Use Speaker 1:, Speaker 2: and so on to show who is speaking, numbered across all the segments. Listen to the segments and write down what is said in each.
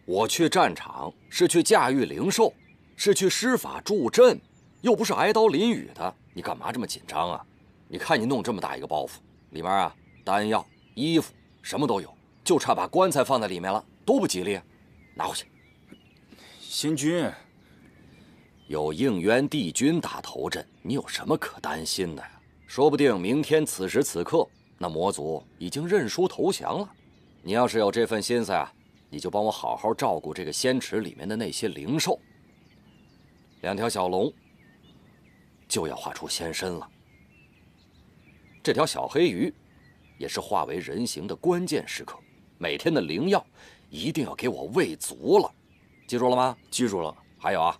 Speaker 1: 我去战场是去驾驭灵兽，是去施法助阵，又不是挨刀淋雨的。你干嘛这么紧张啊？你看你弄这么大一个包袱，里面啊丹药、衣服什么都有，就差把棺材放在里面了，多不吉利啊！拿回去。
Speaker 2: 仙君，
Speaker 1: 有应渊帝君打头阵，你有什么可担心的呀？说不定明天此时此刻，那魔族已经认输投降了。你要是有这份心思啊，你就帮我好好照顾这个仙池里面的那些灵兽。2条小龙就要化出仙身了。这条小黑鱼也是化为人形的关键时刻，每天的灵药一定要给我喂足了，记住了吗？
Speaker 2: 记住了。
Speaker 1: 还有啊，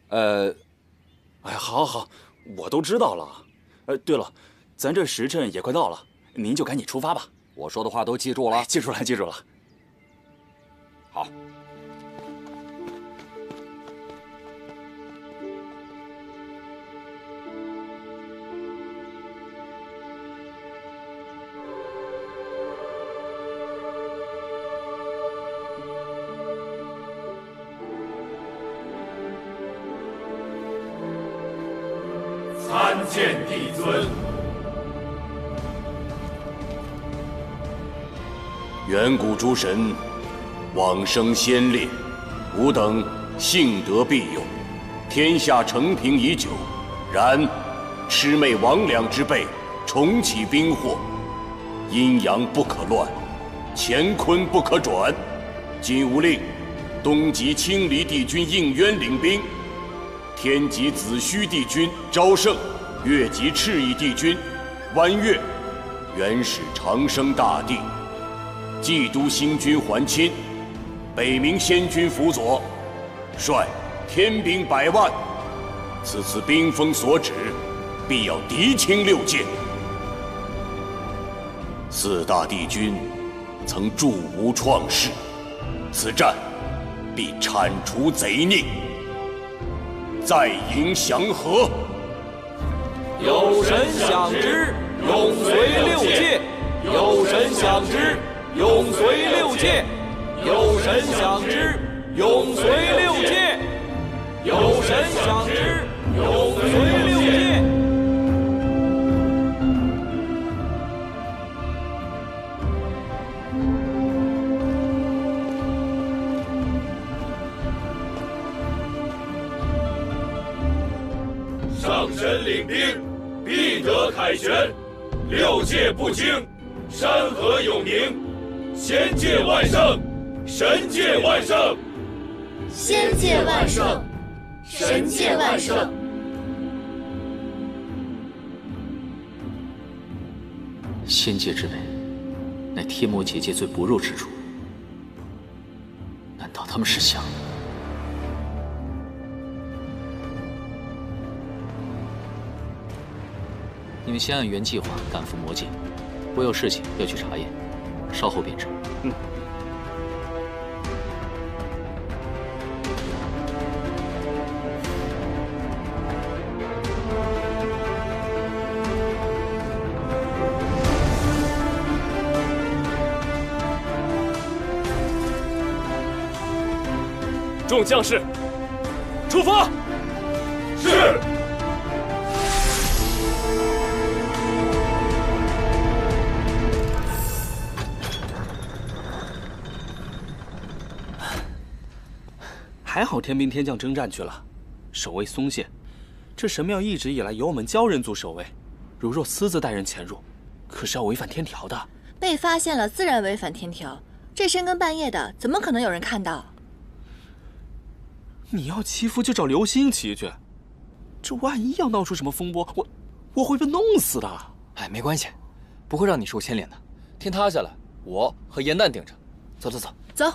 Speaker 2: 哎，好，我都知道了。对了，咱这时辰也快到了，您就赶紧出发吧。
Speaker 1: 我说的话都记住了。
Speaker 2: 记住了。
Speaker 1: 好。
Speaker 3: 参见帝尊。
Speaker 4: 远古诸神，往生先烈，吾等幸得庇佑，天下承平已久。然魑魅魍魉之辈重启兵祸，阴阳不可乱，乾坤不可转。今吾令东极青离帝君应渊领兵，天极子虚帝君昭圣，越极赤翼帝君弯月，原始长生大帝，冀都星君还钦，北冥仙君辅佐，率天兵100万。此次兵锋所指，必要敌清六界。4大帝君曾助吾创世，此战必铲除贼佞，再迎祥和。
Speaker 5: 有神享之，永随六界；有神享之，永随六界；有神享之，永随六界；有神享之，永随六界。
Speaker 3: 上神领兵，必得凯旋；六界不惊，山河有名。仙界万圣，神界万圣。
Speaker 6: 仙界万圣，神界万圣。
Speaker 7: 仙界之内，乃天魔结界最薄弱之处。难道他们是想？你们先按原计划赶赴魔界，我有事情要去查验，稍后便至。
Speaker 3: 众将士，出发！是。
Speaker 8: 还好天兵天将征战去了，守卫松懈。这神庙一直以来由我们鲛人族守卫，如若私自带人潜入，可是要违反天条的。
Speaker 6: 被发现了，自然违反天条。这深更半夜的，怎么可能有人看到？
Speaker 8: 你要祈福就找流星祈去，这万一要闹出什么风波，我会被弄死的。
Speaker 5: 哎，没关系，不会让你受牵连的。天塌下来，我和严旦顶着。走。
Speaker 6: 走。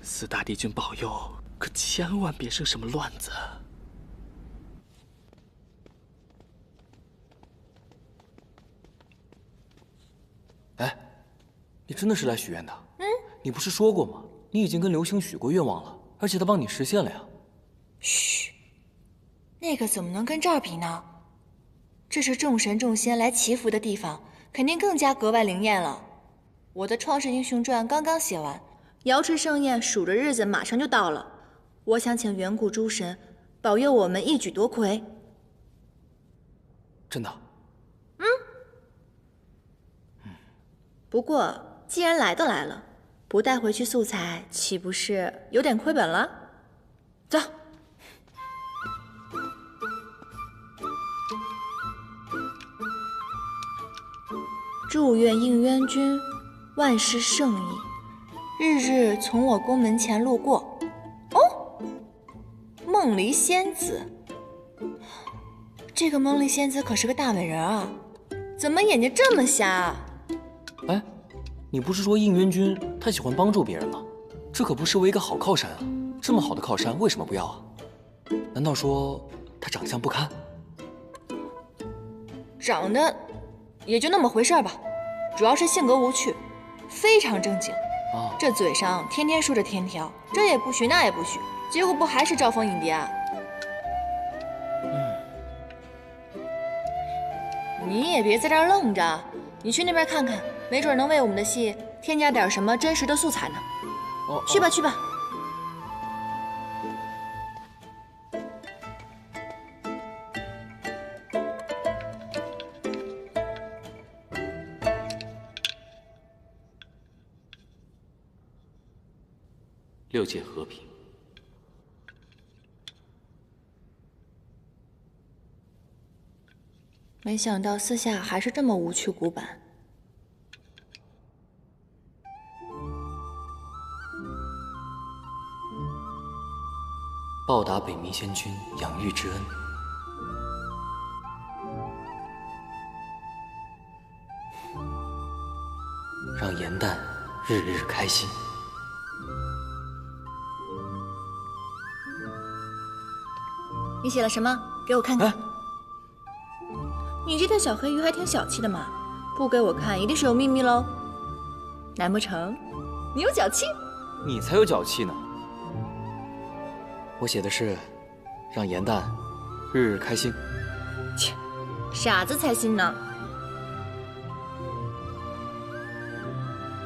Speaker 8: 4大帝君保佑，可千万别生什么乱子。
Speaker 5: 哎，你真的是来许愿的？你不是说过吗？你已经跟流星许过愿望了，而且他帮你实现了呀。
Speaker 6: 嘘，那个怎么能跟这儿比呢？这是众神众仙来祈福的地方，肯定更加格外灵验了。我的《创世英雄传》刚刚写完，瑶池盛宴数着日子马上就到了。我想请远古诸神保佑我们一举夺魁。
Speaker 8: 真的？
Speaker 6: 不过既然来都来了，不带回去素材，岂不是有点亏本了？走。祝愿应渊君万事胜意，日日从我宫门前路过。哦，梦离仙子，这个梦离仙子可是个大美人啊，怎么眼睛这么瞎啊？
Speaker 9: 哎，你不是说应渊君他喜欢帮助别人吗？这可不失为一个好靠山啊！这么好的靠山为什么不要啊？难道说他长相不堪？
Speaker 6: 长得也就那么回事吧，主要是性格无趣，非常正经。这嘴上天天说着天条，这也不许那也不许，结果不还是招蜂引蝶啊？你也别在这儿愣着，你去那边看看，没准能为我们的戏添加点什么真实的素材呢。去吧去吧。
Speaker 7: 六界和平。
Speaker 6: 没想到私下还是这么无趣古板。
Speaker 9: 报答北冥仙君养育之恩，让颜淡日日开心。
Speaker 6: 你写了什么？给我看看。你这条小黑鱼还挺小气的嘛，不给我看一定是有秘密喽。难不成你有脚气？
Speaker 9: 你才有脚气呢。我写的是让颜淡日日开心。
Speaker 6: 切，傻子才信呢。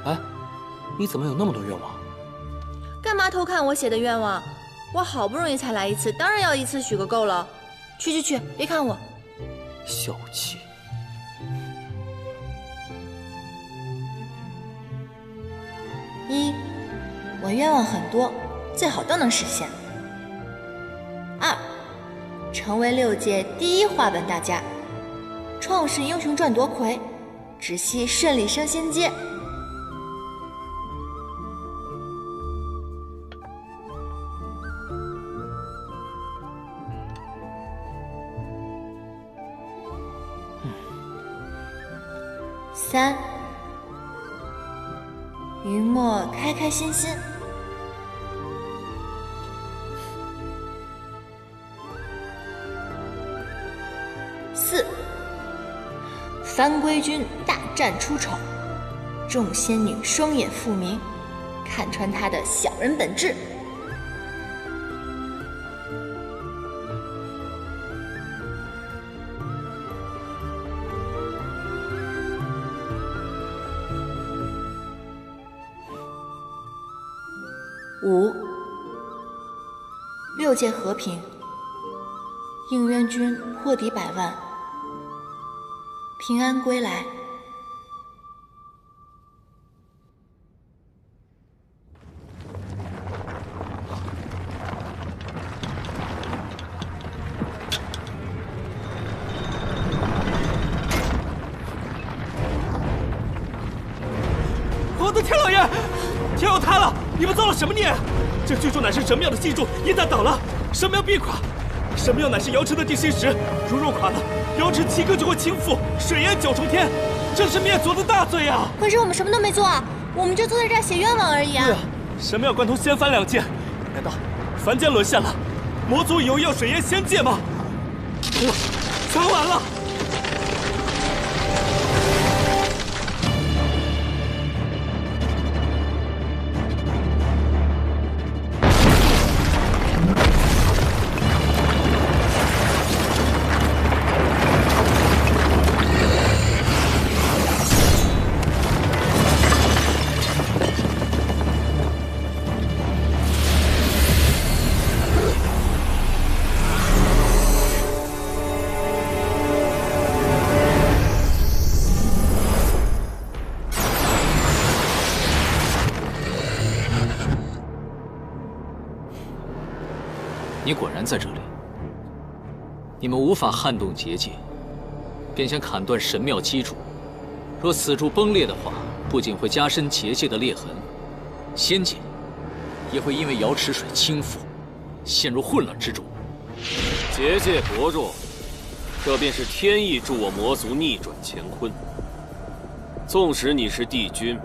Speaker 9: 哎，你怎么有那么多愿望？
Speaker 6: 干嘛偷看我写的愿望？我好不容易才来一次，当然要一次许个够了。去，别看我。
Speaker 9: 小气。
Speaker 6: 一，我愿望很多，最好都能实现。二，成为6届第一话本大家，《创世英雄传》夺魁，只希顺利升仙阶。3，云墨开开心心。4，番归君大战出丑，众仙女双眼复明，看穿他的小人本质。5，六界和平，应渊君破敌100万，平安归来。
Speaker 3: 我的天老爷，天要塌了！你们造了什么孽？这巨柱乃是神庙的基柱，一旦倒了，神庙必垮。神庙乃是瑶池的地心石，若垮了，瑶池7个就会倾覆，水淹9重天，这是灭族的大罪啊！
Speaker 6: 可是我们什么都没做啊，我们就坐在这儿写愿望而已啊。
Speaker 3: 对啊，神庙贯通仙凡2界，难道凡间沦陷了？魔族有要水淹仙界吗？全完了！
Speaker 7: 你果然在这里。你们无法撼动结界，便想砍断神庙基柱。若此柱崩裂的话，不仅会加深结界的裂痕，仙界也会因为瑶池水倾覆，陷入混乱之中。
Speaker 5: 结界薄弱，这便是天意助我魔族逆转乾坤。纵使你是帝君，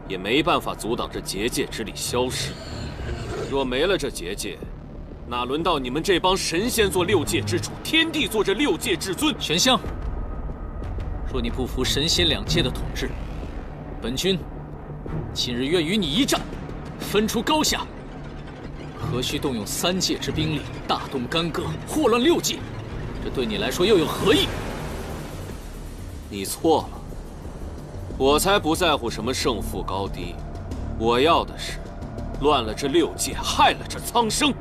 Speaker 5: 也没办法阻挡这结界之力消失。若没了这结界，哪轮到你们这帮神仙做六界之主，天帝做这六界至尊？
Speaker 7: 玄香，若你不服神仙两界的统治，本君今日愿与你一战，分出高下。何须动用3界之兵力，大动干戈，祸乱6界？这对你来说又有何益？
Speaker 5: 你错了，我才不在乎什么胜负高低，我要的是乱了这6界，害了这苍生。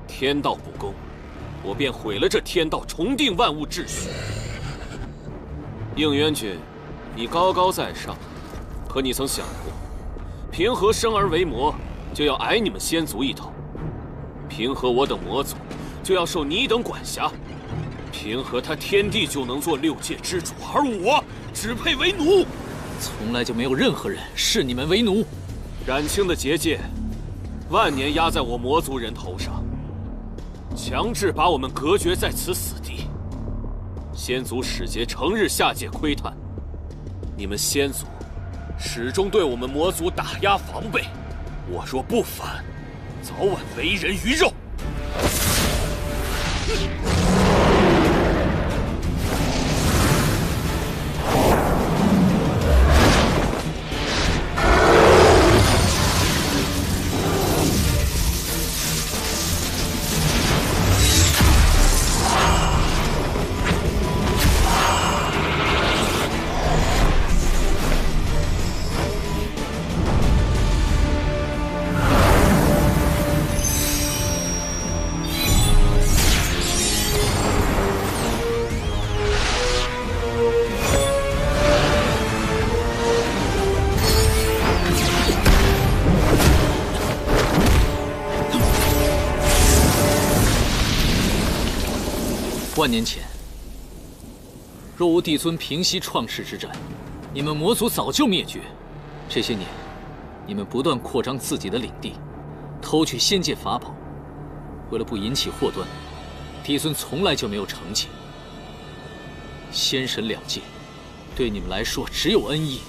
Speaker 5: 天道不公，我便毁了这天道，重定万物秩序。应元君，你高高在上，可你曾想过，平和生而为魔，就要矮你们仙族一头；平和我等魔族，就要受你等管辖。平和他天帝就能做6界之主，而我只配为奴。
Speaker 7: 从来就没有任何人视你们为奴。
Speaker 5: 冉青的结界，万年压在我魔族人头上，强制把我们隔绝在此死地。仙族使节成日下界窥探，你们仙族始终对我们魔族打压防备。我若不反，早晚为人鱼肉。
Speaker 7: 万年前，若无帝尊平息创世之战，你们魔族早就灭绝。这些年，你们不断扩张自己的领地，偷取仙界法宝。为了不引起祸端，帝尊从来就没有成见。仙神两界，对你们来说只有恩义，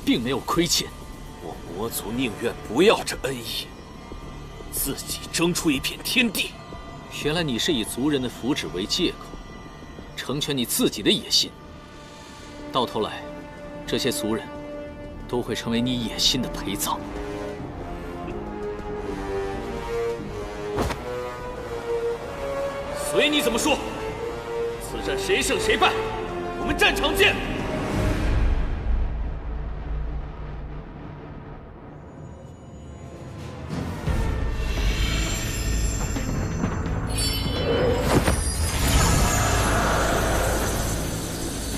Speaker 7: 并没有亏欠。
Speaker 5: 我魔族宁愿不要这恩义，自己争出一片天地。
Speaker 7: 原来你是以族人的福祉为借口，成全你自己的野心。到头来，这些族人都会成为你野心的陪葬。
Speaker 5: 随你怎么说。此战谁胜谁败，我们战场见。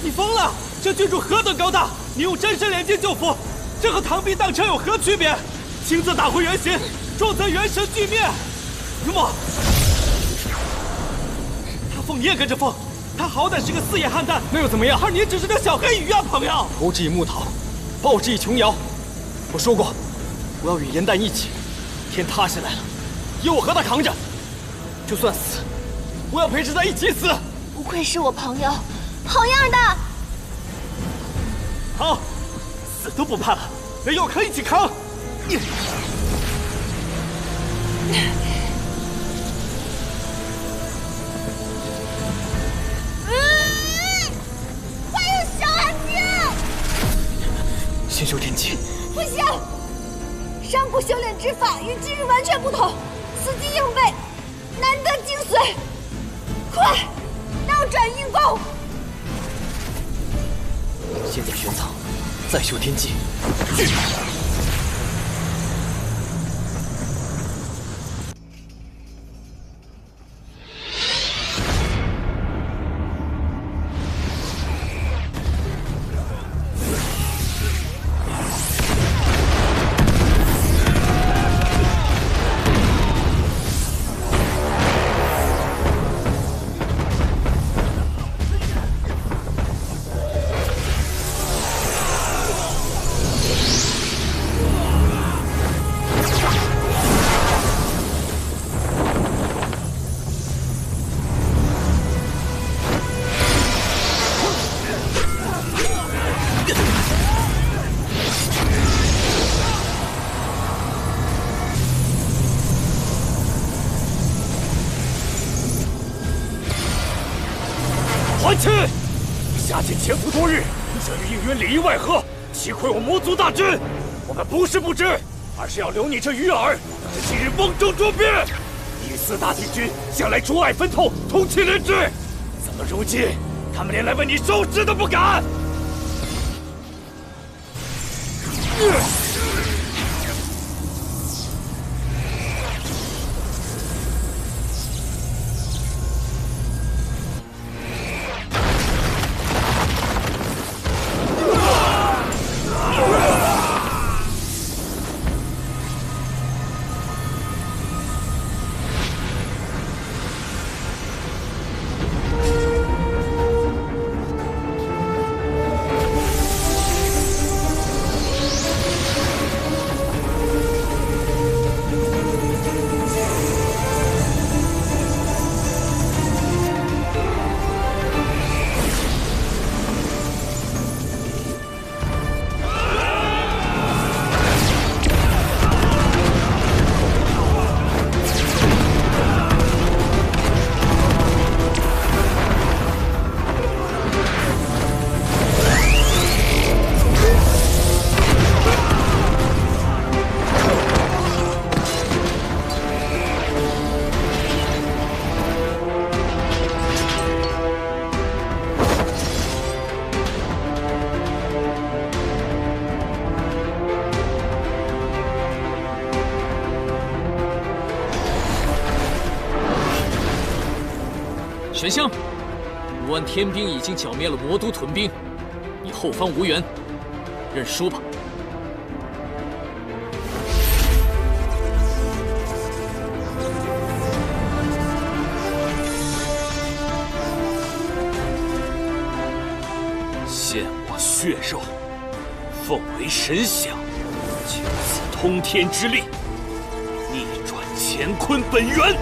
Speaker 3: 你疯了！这郡主何等高大，你用真神炼金救俘，这和螳臂当车有何区别？亲自打回原形，重则元神俱灭。如墨，他疯你也跟着疯，他好歹是个4叶汉丹，
Speaker 9: 那又怎么样？
Speaker 3: 而你只是个小黑鱼啊，朋友！
Speaker 9: 投之以木桃，报之以琼瑶。我说过，我要与颜淡一起。天塌下来了，由我和他扛着。就算死，我要陪着他一起死。
Speaker 6: 不愧是我朋友，好样的！
Speaker 3: 好，死都不怕了，连药壳一起扛。
Speaker 6: 快用小眼睛！
Speaker 9: 先修天机。
Speaker 6: 不行，上古修炼之法与今日完全不同，死记硬背，难得精髓。快，倒转运功！
Speaker 9: 先点玄草，再修天机。去！
Speaker 3: 去！下界潜伏多日，这与应渊里应外合，击溃我魔族大军。我们不是不知，而是要留你这鱼饵，等着今日瓮中捉鳖。第四大帝君向来诸爱分透，同气连枝，怎么如今他们连来为你收尸都不敢？
Speaker 7: 玄香，5万天兵已经剿灭了魔都屯兵，你后方无援，认输吧。
Speaker 3: 献我血肉，奉为神享，就此通天之力，逆转乾坤本源。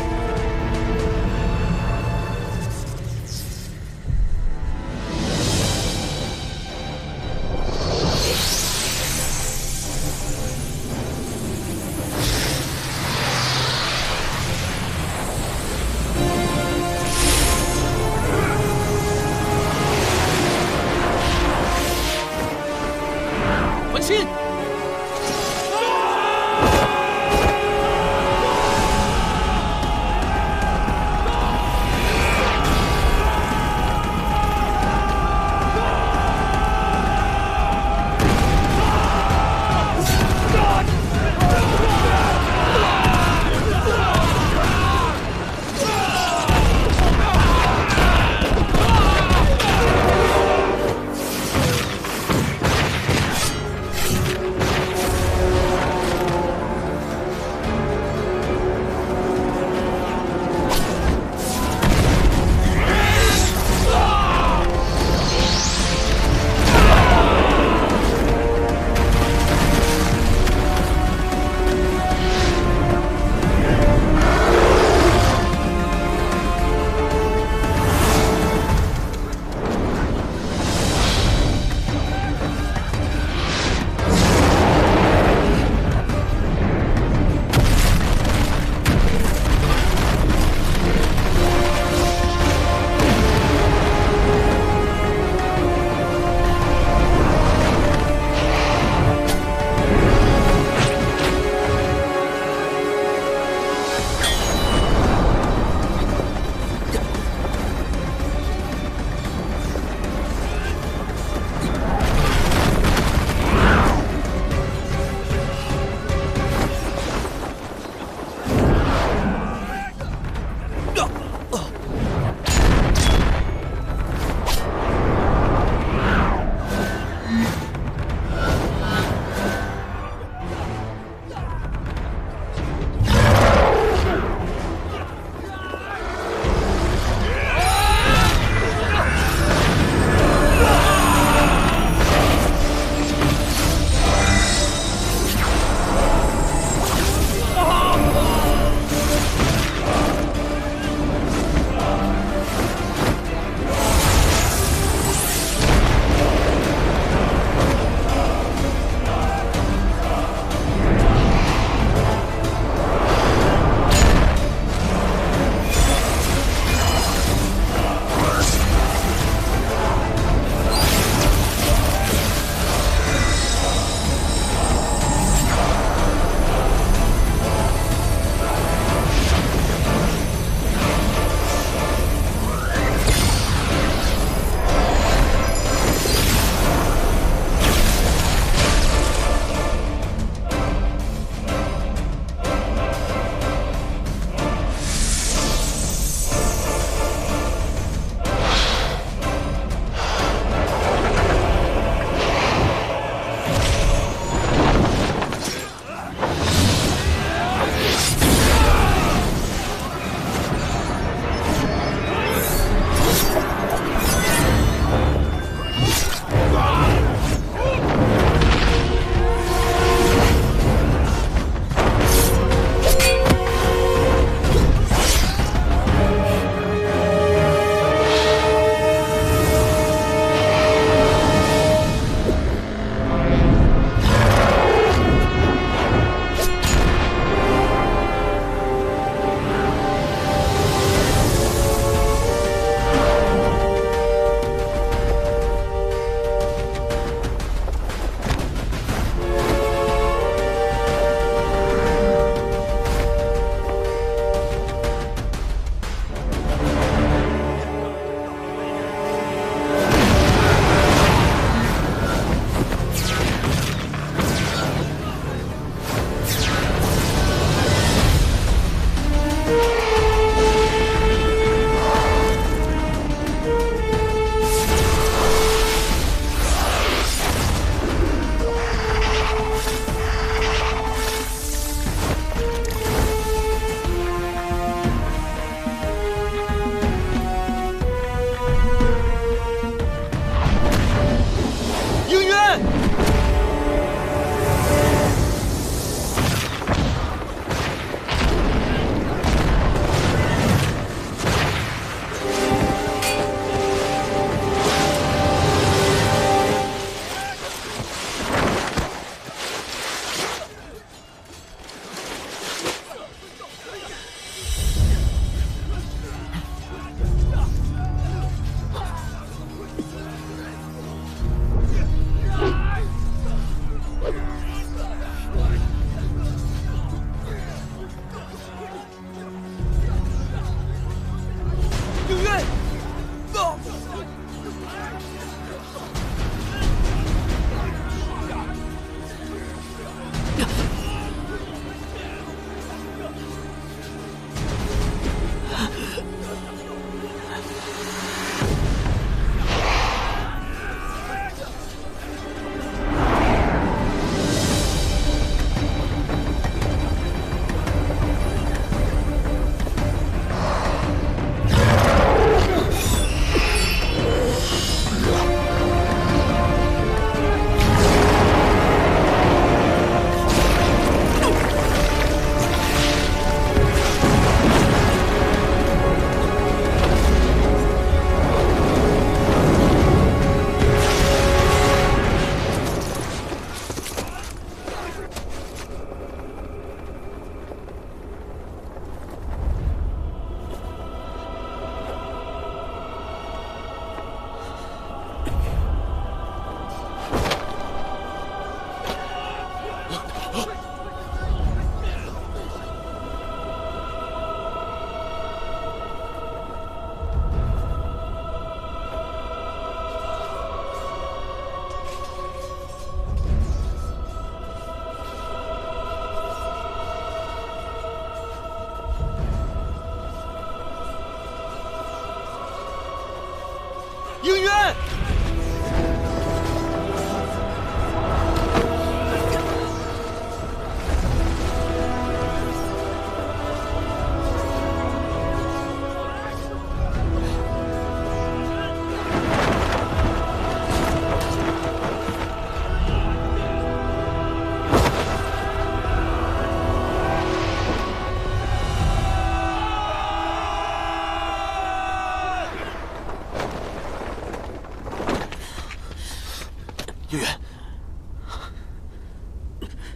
Speaker 9: 应元，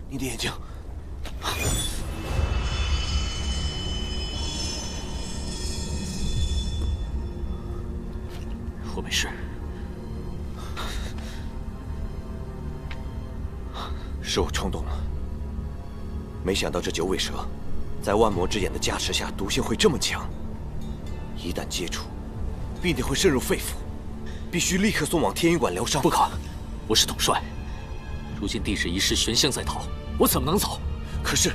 Speaker 9: 你的眼睛。
Speaker 7: 我没事。
Speaker 9: 是我冲动了，没想到这九尾蛇，在万魔之眼的加持下，毒性会这么强。一旦接触，必定会渗入肺腑，必须立刻送往天云馆疗伤。
Speaker 7: 不可，我是统帅。如今地势一失，玄香在逃，我怎么能走？
Speaker 9: 可是，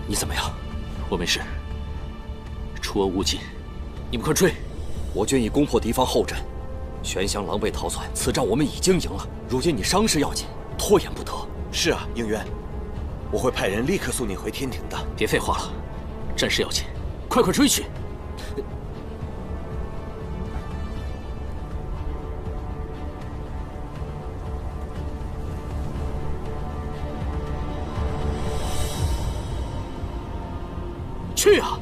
Speaker 7: 你怎么样？我没事。出恶勿近，你们快追！
Speaker 1: 我军已攻破敌方后阵，玄香狼狈逃窜，此战我们已经赢了。如今你伤势要紧，拖延不得。
Speaker 9: 是啊，应元，我会派人立刻送你回天庭的。
Speaker 7: 别废话了，战事要紧，快追去！去啊！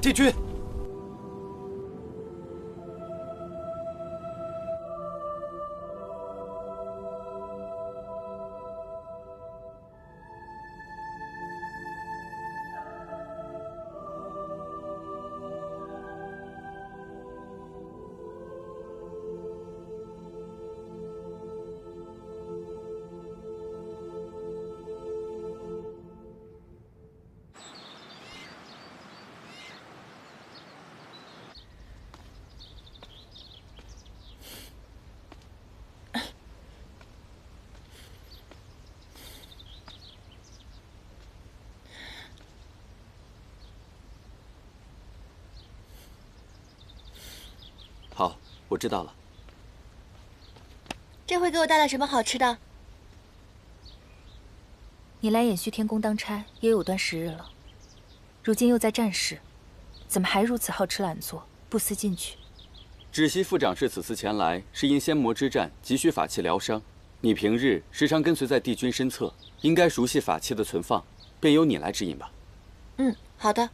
Speaker 9: 帝君，
Speaker 8: 好，我知道了。
Speaker 6: 这回给我带来什么好吃的？
Speaker 10: 你来偃虚天宫当差也有段时日了，如今又在战事，怎么还如此好吃懒做，不思进取？
Speaker 11: 知悉副长是此次前来，是因仙魔之战急需法器疗伤。你平日时常跟随在帝君身侧，应该熟悉法器的存放，便由你来指引吧。
Speaker 6: 嗯，好的。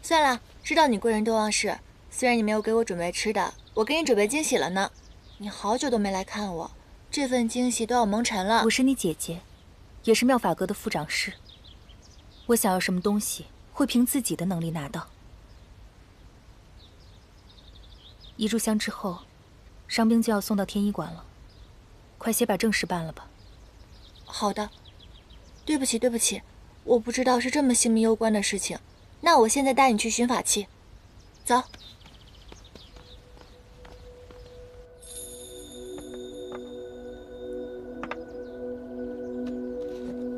Speaker 6: 算了，知道你贵人多忘事，虽然你没有给我准备吃的，我给你准备惊喜了呢。你好久都没来看我，这份惊喜都要蒙尘了。
Speaker 10: 我是你姐姐，也是妙法阁的副掌事。我想要什么东西，会凭自己的能力拿到。一炷香之后，伤兵就要送到天医馆了，快些把正事办了吧。
Speaker 6: 好的。对不起，对不起，我不知道是这么性命攸关的事情。那我现在带你去寻法器，走。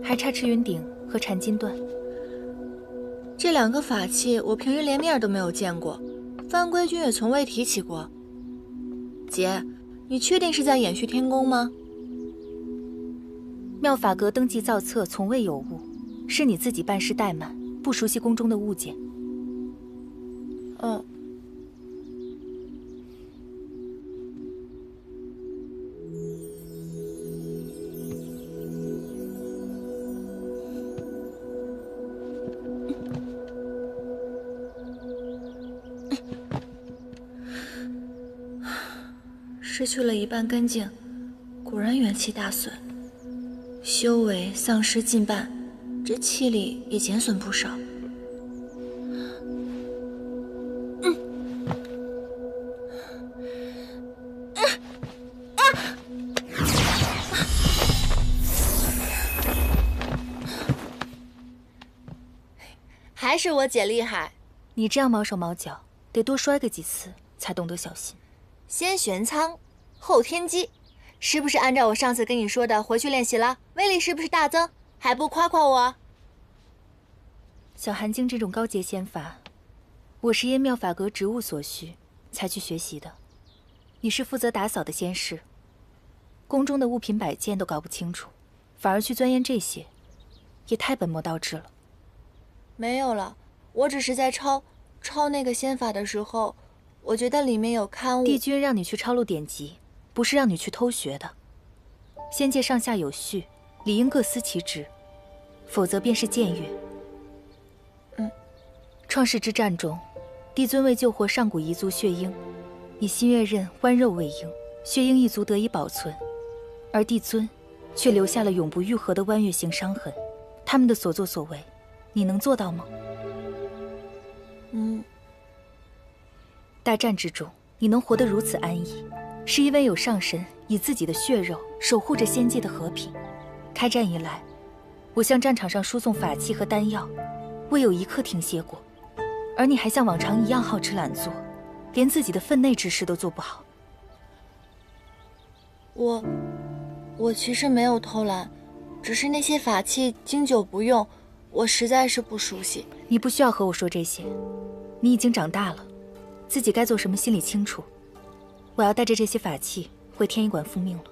Speaker 10: 还差赤云鼎和缠金缎。
Speaker 6: 这2个法器我平日连面都没有见过，番规君也从未提起过。姐，你确定是在延续天宫吗？
Speaker 10: 妙法阁登记造册从未有误，是你自己办事怠慢，不熟悉宫中的物件。
Speaker 6: 失去了一半根茎，果然元气大损，修为丧失近半，这气力也减损不少。还是我姐厉害。
Speaker 10: 你这样毛手毛脚，得多摔个几次才懂得小心。
Speaker 6: 先玄苍，后天机，是不是按照我上次跟你说的回去练习了？威力是不是大增？还不夸夸我？
Speaker 10: 小寒经这种高阶仙法，我是因妙法阁职务所需才去学习的。你是负责打扫的仙士，宫中的物品摆件都搞不清楚，反而去钻研这些，也太本末倒置了。
Speaker 6: 没有了，我只是在抄那个仙法的时候，我觉得里面有刊物。
Speaker 10: 帝君让你去抄录典籍，不是让你去偷学的。仙界上下有序，理应各司其职，否则便是僭越。创世之战中，帝尊为救活上古遗族血鹰，以新月刃剜肉喂鹰，血鹰一族得以保存，而帝尊却留下了永不愈合的剜月形伤痕。他们的所作所为，你能做到吗？大战之中，你能活得如此安逸，是因为有上神以自己的血肉守护着仙界的和平。开战以来，我向战场上输送法器和丹药，未有一刻停歇过。而你还像往常一样好吃懒做，连自己的分内之事都做不好。
Speaker 6: 我其实没有偷懒，只是那些法器经久不用，我实在是不熟悉。
Speaker 10: 你不需要和我说这些，你已经长大了，自己该做什么心里清楚。我要带着这些法器回天医馆复命了。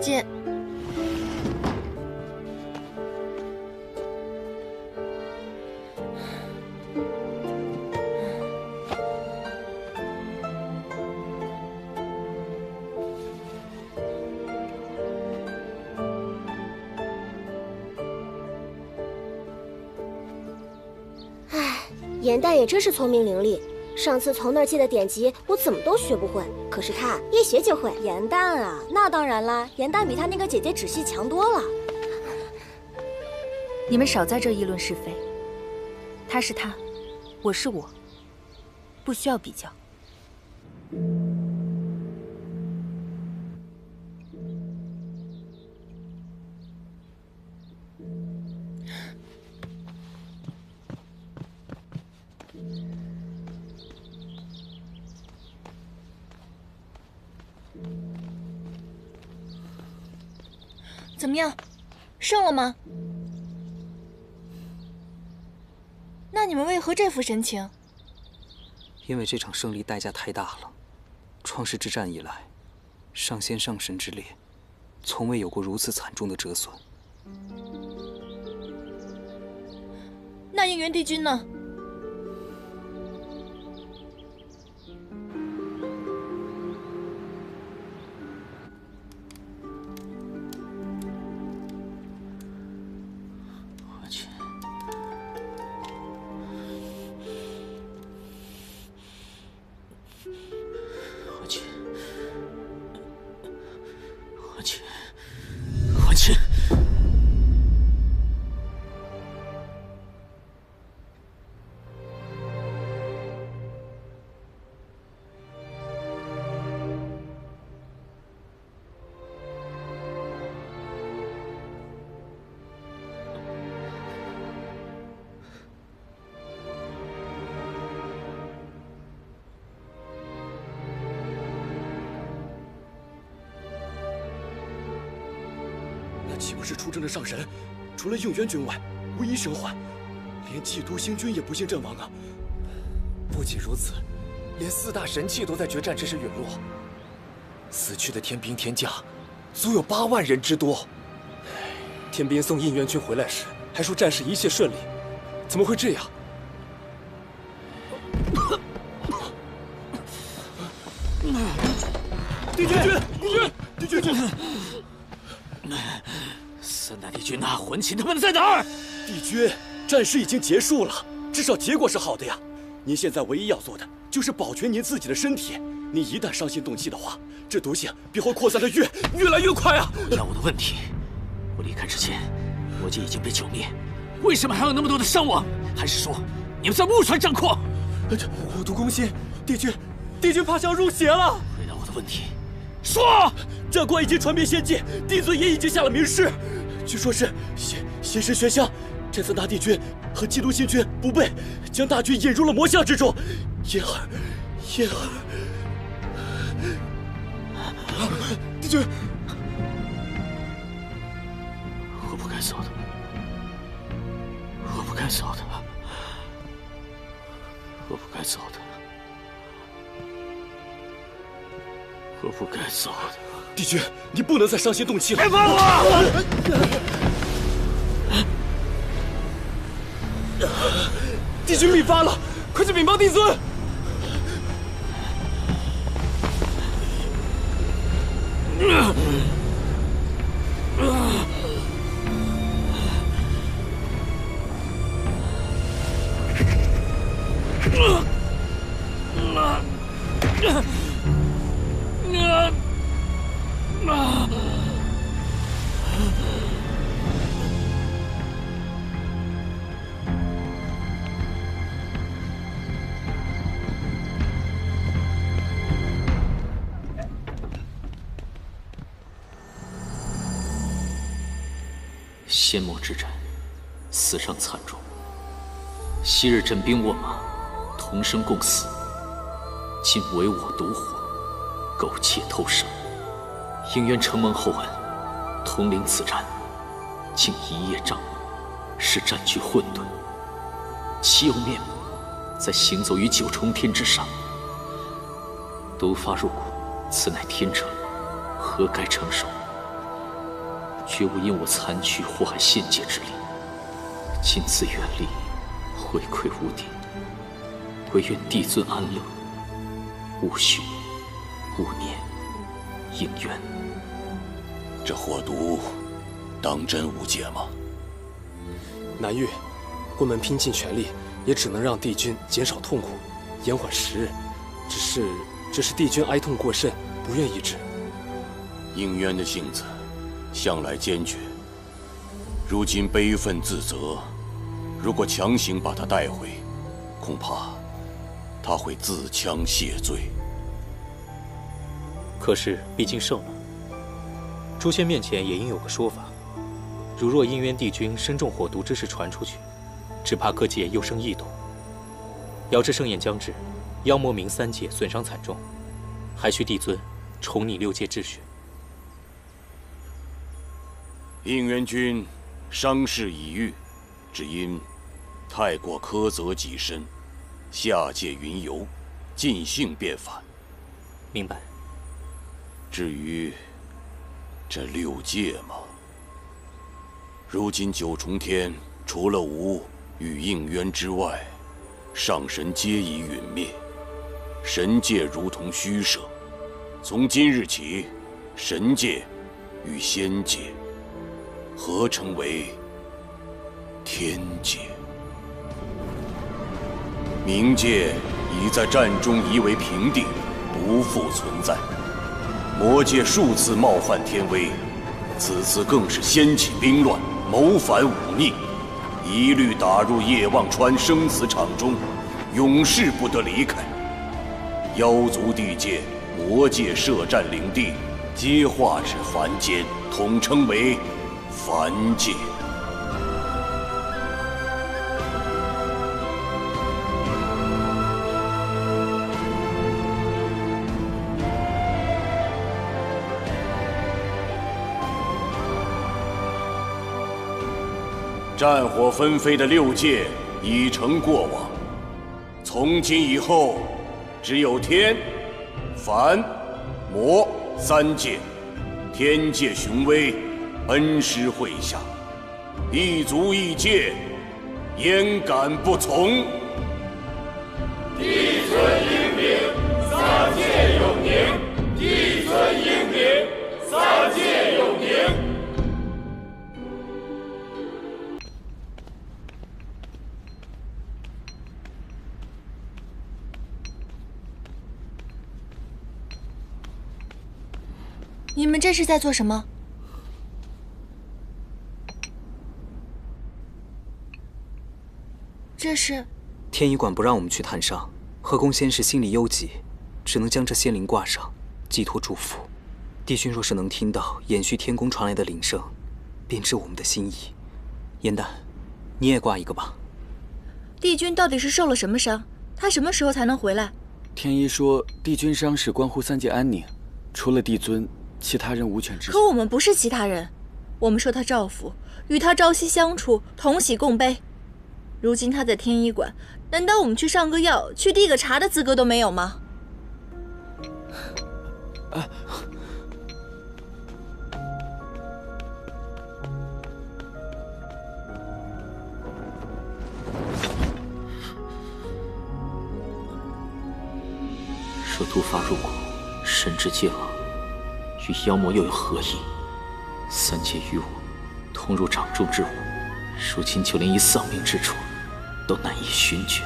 Speaker 6: 姐，
Speaker 12: 颜淡也真是聪明伶俐，上次从那儿借的典籍我怎么都学不会，可是他一学就会。
Speaker 13: 颜淡啊，那当然啦，颜淡比他那个姐姐芷溪强多了。
Speaker 10: 你们少在这议论是非，他是他，我是我，不需要比较。
Speaker 6: 怎么样，胜了吗？那你们为何这副神情？
Speaker 8: 因为这场胜利代价太大了。创世之战以来，上仙上神之列，从未有过如此惨重的折损。
Speaker 6: 那应元帝君呢？
Speaker 7: 还秦，还秦！
Speaker 14: 岂不是出征的上神，除了应元君外，无一生还？连祭都星君也不幸阵亡啊！不仅如此，连4大神器都在决战之时陨落，死去的天兵天将，足有8万人之多。天兵送应元君回来时，还说战事一切顺利，怎么会这样？帝君君，帝君君！3
Speaker 7: 大帝君呐，还秦他们在哪儿？
Speaker 14: 帝君，战事已经结束了，至少结果是好的呀。您现在唯一要做的就是保全您自己的身体。您一旦伤心动气的话，这毒性必会扩散的越来越快啊！
Speaker 7: 要我的问题，我离开之前，魔界已经被剿灭，为什么还有那么多的伤亡？还是说你们在误传战况？
Speaker 14: 火毒攻心，帝君怕是要入邪了。
Speaker 7: 回答我的问题，说！
Speaker 14: 战况已经传遍仙界，帝尊也已经下了明示，据说是邪神玄香，这3大帝君和基督星君不备，将大军引入了魔像之中。燕儿，帝君，
Speaker 7: 我不该做的，我不该做的，我不该做的，我不该做的。
Speaker 14: 帝君，你不能再伤心动气了。
Speaker 7: 别碰我！
Speaker 14: 帝君秘发了，快去禀报帝尊！
Speaker 7: 仙魔之战，死伤惨重。昔日枕兵卧马，同生共死，今唯我独活，苟且偷生。应元承蒙厚恩，统领此战，竟一叶障目，使战局混沌。岂有面目再行走于9重天之上？毒发入骨，此乃天惩，何该承受？绝无因我残躯祸害仙界之理。今自远离，回馈无敌，唯愿帝尊安乐，勿恤，勿念，应元。
Speaker 4: 这火毒，当真无解吗？
Speaker 14: 南域，quân们拼尽全力，也只能让帝君减少痛苦，延缓时日。只是帝君哀痛过甚，不愿医治。
Speaker 4: 应渊的性子向来坚决，如今悲愤自责，如果强行把他带回，恐怕他会自戕谢罪。
Speaker 15: 可是毕竟胜了，诛仙面前也应有个说法。如若应渊帝君身中火毒之事传出去，只怕各界又生异动。遥知盛宴将至，妖魔冥3界损伤惨重，还需帝尊重拟6界秩序。
Speaker 4: 应元君伤势已愈，只因太过苛责己身，下界云游，尽兴变反。
Speaker 15: 明白。
Speaker 4: 至于这6界嘛，如今9重天除了吾与应渊之外，上神皆已陨灭，神界如同虚设。从今日起，神界与仙界合成为天界。冥界已在战中夷为平地，不复存在。魔界数次冒犯天威，此次更是掀起兵乱，谋反忤逆，一律打入夜望川生死场中，永世不得离开。妖族地界、魔界设战领地，皆化至凡间，统称为凡界。战火纷飞的6界已成过往，从今以后，只有天、凡、魔3界。天界雄威，恩师麾下，一族一界，焉敢不从？
Speaker 16: 地存英明，3界永宁；地存英明，3界永宁。
Speaker 6: 你们这是在做什么？这是
Speaker 17: 天医馆不让我们去探伤，河宫仙士心里忧急，只能将这仙灵挂上，寄托祝福。帝君若是能听到延续天宫传来的铃声，便知我们的心意。颜淡，你也挂一个吧。
Speaker 6: 帝君到底是受了什么伤？他什么时候才能回来？
Speaker 11: 天医说，帝君伤势关乎3界安宁，除了帝尊，其他人无权知晓。
Speaker 6: 可我们不是其他人，我们受他照拂，与他朝夕相处，同喜共悲。如今他在天医馆，难道我们去上个药、去递个茶的资格都没有吗？
Speaker 7: 蛇突发入骨，神之界恶，与妖魔又有何异？3界与我同入掌中之物，如今就连一丧命之处都难以寻觉。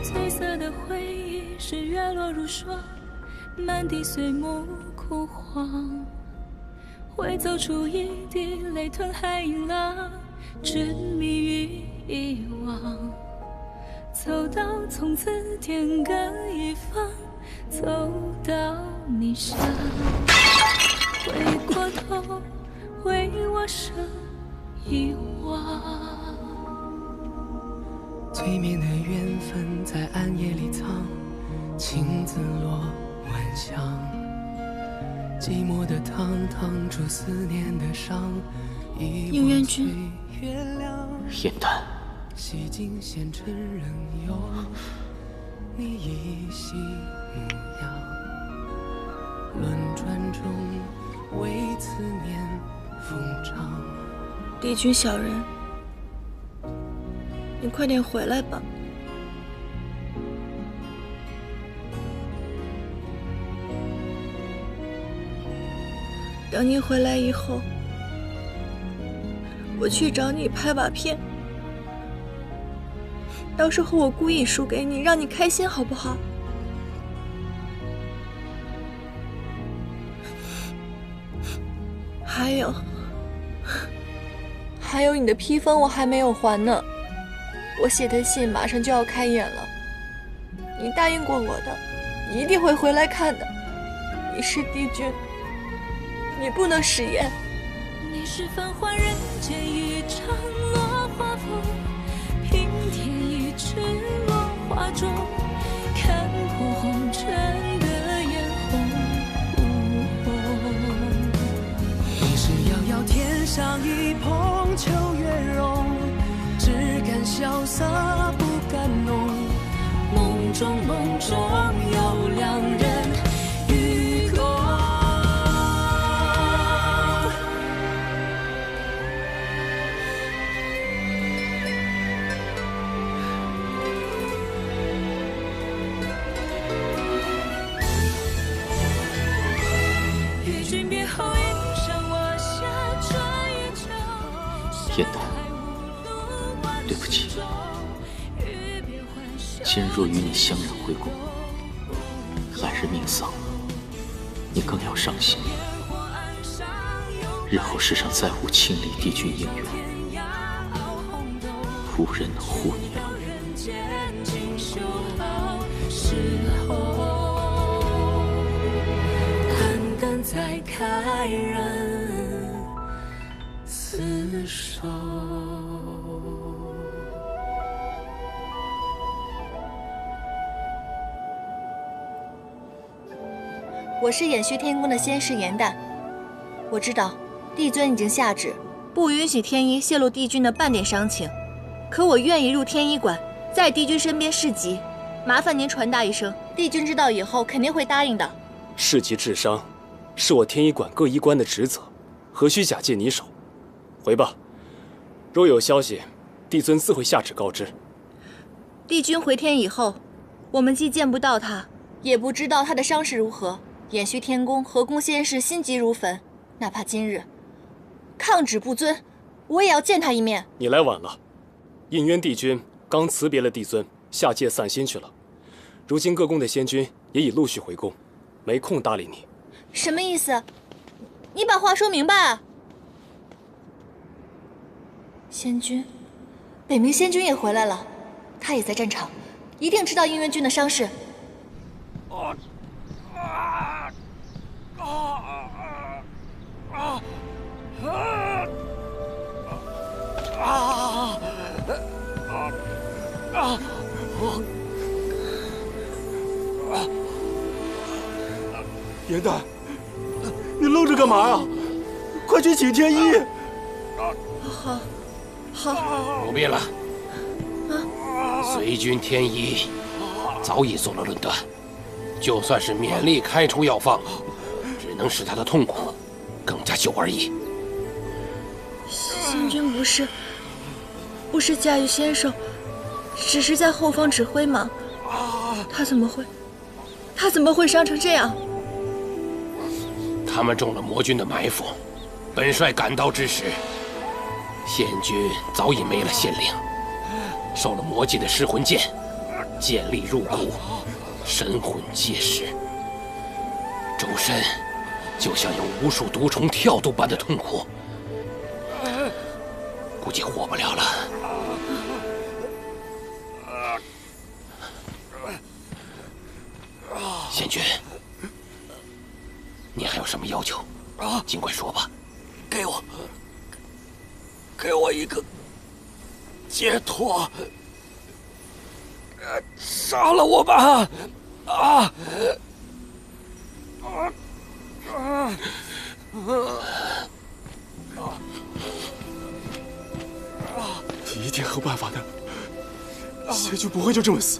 Speaker 18: 褪色的回忆是月落如霜，满地碎木枯黄，会走出一滴泪吞海银浪，执迷于遗忘。走到从此天各一方，走到你乡，回过头为我生遗忘。
Speaker 19: 催眠的缘分在暗夜里藏，青子落晚香，寂寞的汤烫出思念的伤。
Speaker 6: 应元君，
Speaker 7: 颜淡，
Speaker 19: 洗尽纤尘仍有你依稀模样，轮转中为思念疯长。
Speaker 6: 帝君小人，你快点回来吧。等你回来以后，我去找你拍把片，到时候我故意输给你，让你开心，好不好？还有你的批封我还没有还呢，我写的信马上就要开演了，你答应过我的，你一定会回来看的。你是帝君，你不能食言。
Speaker 18: 你是繁华人间一场落花风，平添一池落花中，看破红尘的眼红。
Speaker 19: 你是遥遥天上一捧秋月容，只敢潇洒不敢浓。
Speaker 18: 梦中有两人与共。与君别后一生，我下春与秋。
Speaker 7: 颜淡，对不起，今日若与你相认回宫，来日命丧了，你更要伤心。日后世上再无清理帝君姻缘，无人能护你了。
Speaker 18: 肝肝在开人厮守。
Speaker 6: 我是偃虚天宫的仙师颜淡，我知道帝尊已经下旨，不允许天一泄露帝君的半点伤情，可我愿意入天一馆，在帝君身边侍疾，麻烦您传达一声，帝君知道以后肯定会答应的。
Speaker 14: 侍疾治伤，是我天一馆各医官的职责，何须假借你手？回吧，若有消息，帝尊自会下旨告知。
Speaker 6: 帝君回天以后，我们既见不到他，也不知道他的伤势如何。偃虚天宫和宫仙士心急如焚，哪怕今日抗旨不遵，我也要见他一面。
Speaker 14: 你来晚了，印渊帝君刚辞别了帝尊，下界散心去了。如今各宫的仙君也已陆续回宫，没空搭理你。
Speaker 6: 什么意思？你把话说明白啊！仙君，北冥仙君也回来了，他也在战场，一定知道印渊君的伤势。
Speaker 3: 颜淡，你愣着干嘛呀？快去请天一！
Speaker 6: 好，
Speaker 20: 不必了。随军天一早已做了论断，就算是勉力开出药方，只能使他的痛苦更加久而已。
Speaker 6: 仙君不是驾驭先手，只是在后方指挥吗？他怎么会伤成这样？
Speaker 20: 他们中了魔军的埋伏，本帅赶到之时，仙君早已没了仙灵，受了魔界的噬魂剑，剑力入骨，神魂皆失，周身就像有无数毒虫跳动般的痛苦，估计活不了了。仙君，你还有什么要求？尽管说吧。
Speaker 3: 给我一个解脱，杀了我吧！一定还有办法的，仙君不会就这么死。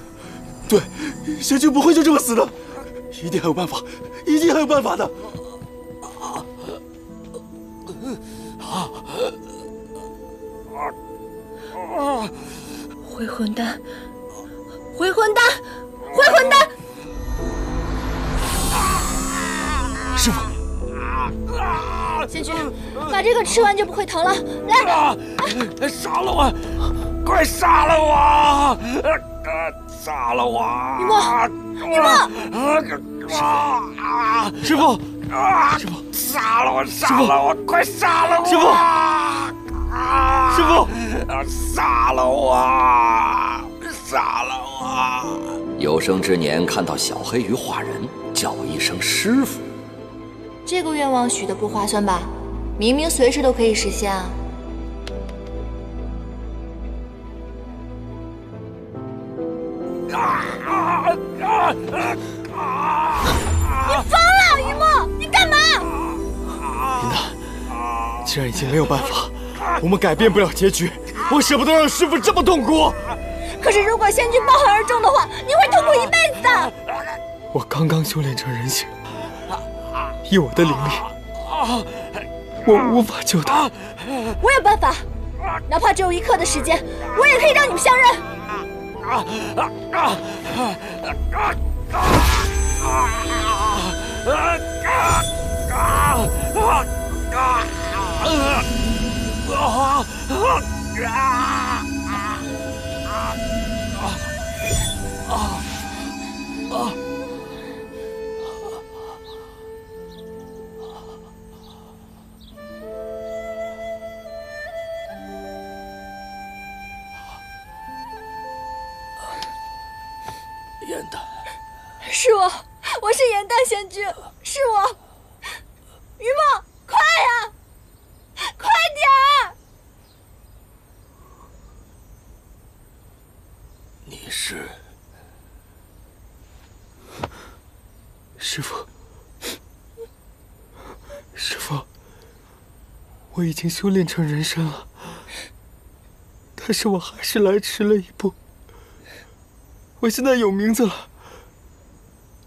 Speaker 3: 对，仙君不会就这么死的，一定还有办法，一定还有办法的。
Speaker 6: 回魂丹，回魂丹，回魂丹！
Speaker 3: 师傅，
Speaker 6: 仙君，把这个吃完就不会疼了。来，
Speaker 3: 杀了我！快杀了我！杀了我！
Speaker 6: 雨墨，
Speaker 3: 师傅，师傅，杀了我！杀了我！快杀了我！师傅，师傅，杀了我！杀了我！
Speaker 1: 有生之年看到小黑鱼化人，叫我一声师傅。
Speaker 6: 这个愿望许的不划算吧？明明随时都可以实现啊！你疯了，雨墨！你干嘛？
Speaker 3: 林丹，既然已经没有办法，我们改变不了结局，我舍不得让师傅这么痛苦。
Speaker 6: 可是如果仙君抱恨而终的话，你会痛苦一辈子的。
Speaker 3: 我刚刚修炼成人形，以我的灵力，我无法救他。
Speaker 6: 我有办法，哪怕只有1刻的时间，我也可以让你们相认。
Speaker 3: 颜淡，
Speaker 13: 是我是颜淡仙君，是我。于梦，快呀，快点儿！
Speaker 3: 你是？
Speaker 14: 师父，师父，我已经修炼成人身了，但是我还是来迟了一步。我现在有名字了，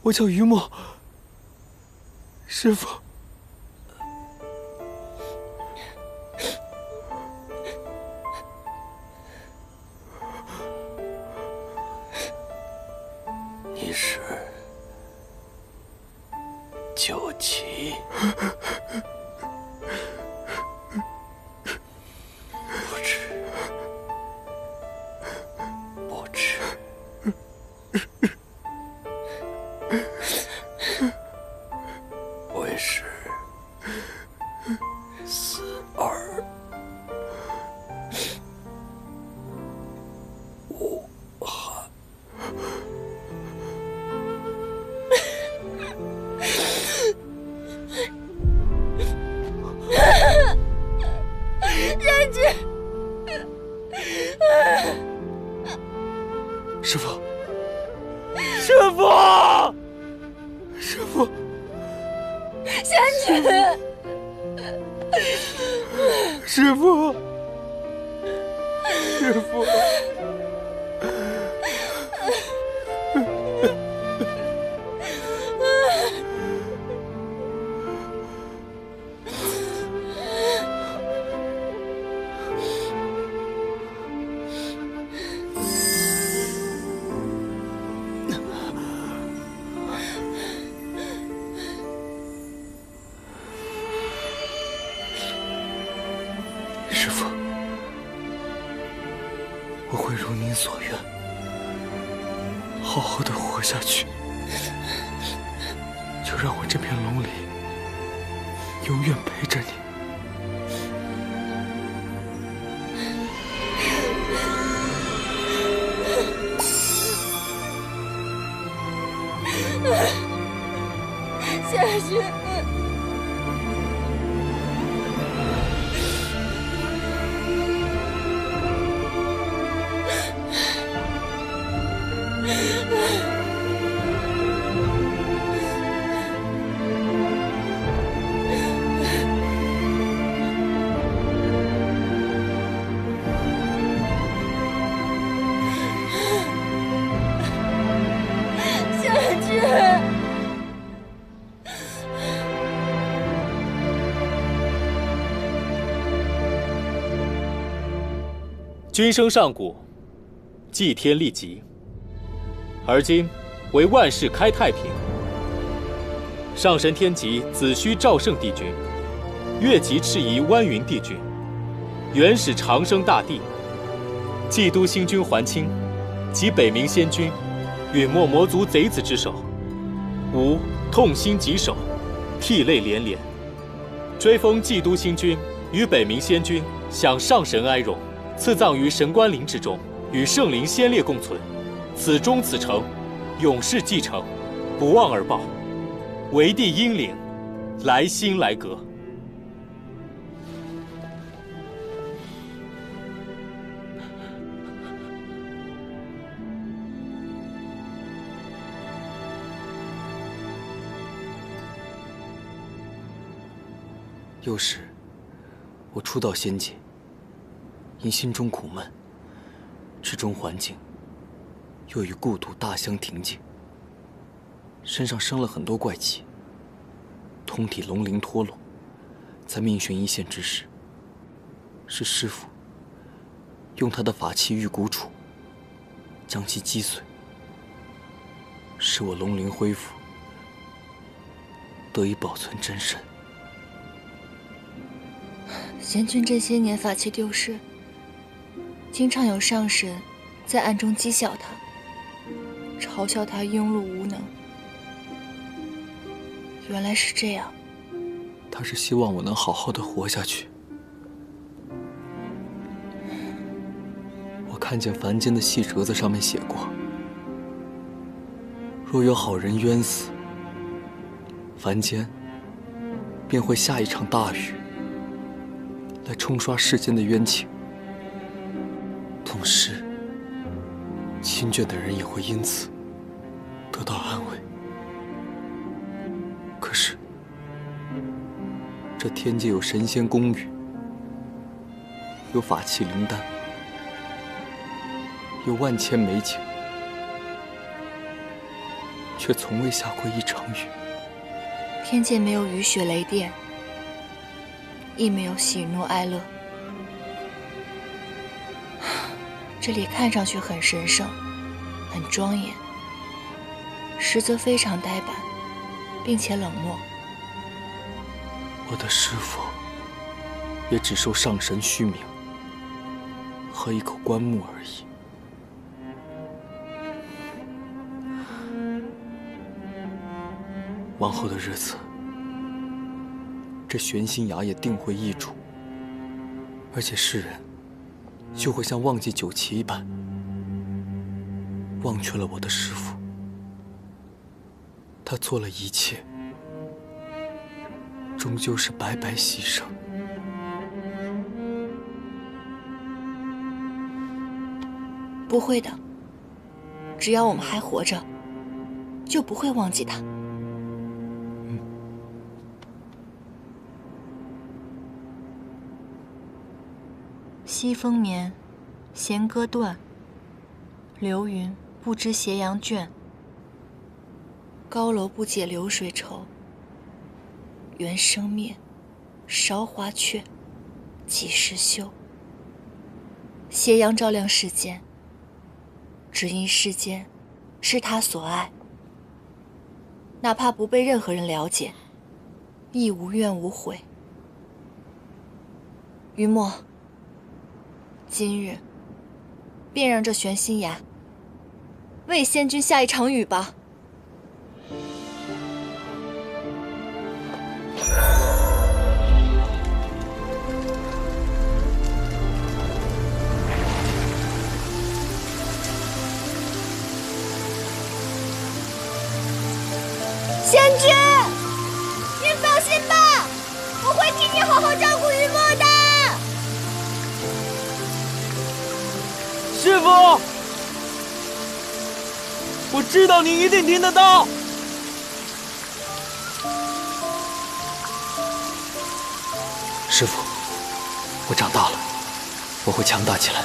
Speaker 14: 我叫于墨。师父，
Speaker 3: 你是九旗？不知，不知。为是死而无憾。
Speaker 13: 仙君，
Speaker 14: 师父，
Speaker 3: 师父，
Speaker 14: 师父，
Speaker 13: 仙君，
Speaker 14: 师父，师父。师父，我会如您所愿，好好的活下去。就让我这片龙里永远陪着你。
Speaker 13: 仙君。
Speaker 15: 君生上古，祭天立极，而今为万世开太平。上神天极子虚赵圣帝君，越级赤夷湾云帝君，元始长生大帝，冀都星君桓清及北冥仙君，陨没魔族贼子之手，吾痛心疾首，涕泪连连，追封冀都星君与北冥仙君，享上神哀荣。赐葬于神官陵之中，与圣灵先烈共存。此终此诚，永世继承，不忘而报。为帝英灵，来心来阁。
Speaker 14: 幼时，我初到仙界。因心中苦闷，池中环境又与故土大相庭径，身上生了很多怪气，通体龙鳞脱落。在命悬一线之时，是师父用他的法器玉骨杵将其击碎，使我龙鳞恢复，得以保存真身。
Speaker 6: 贤君这些年法器丢失，经常有上神在暗中讥笑他，嘲笑他庸碌无能。原来是这样。
Speaker 14: 他是希望我能好好的活下去。我看见凡间的细折子上面写过：若有好人冤死，凡间便会下一场大雨，来冲刷世间的冤情。同时，亲眷的人也会因此得到安慰。可是，这天界有神仙公语，有法器灵丹，有万千美景，却从未下过一场雨。
Speaker 6: 天界没有雨雪雷电，亦没有喜怒哀乐。这里看上去很神圣，很庄严，实则非常呆板，并且冷漠。
Speaker 14: 我的师父也只受上神虚名和一口棺木而已。往后的日子，这玄心崖也定会易主，而且世人就会像忘记酒旗一般，忘却了我的师父。他做了一切，终究是白白牺牲。
Speaker 6: 不会的，只要我们还活着，就不会忘记他。西风眠，弦歌断。流云不知斜阳倦。高楼不解流水愁。缘生灭，韶华却，几时休？斜阳照亮世间，只因世间是他所爱。哪怕不被任何人了解，亦无怨无悔。于墨，今日便让这玄心崖为仙君下一场雨吧。
Speaker 13: 仙君，您放心吧，我会替你好好照顾于墨的。
Speaker 3: 师父，我知道你一定听得到。
Speaker 14: 师父，我长大了，我会强大起来，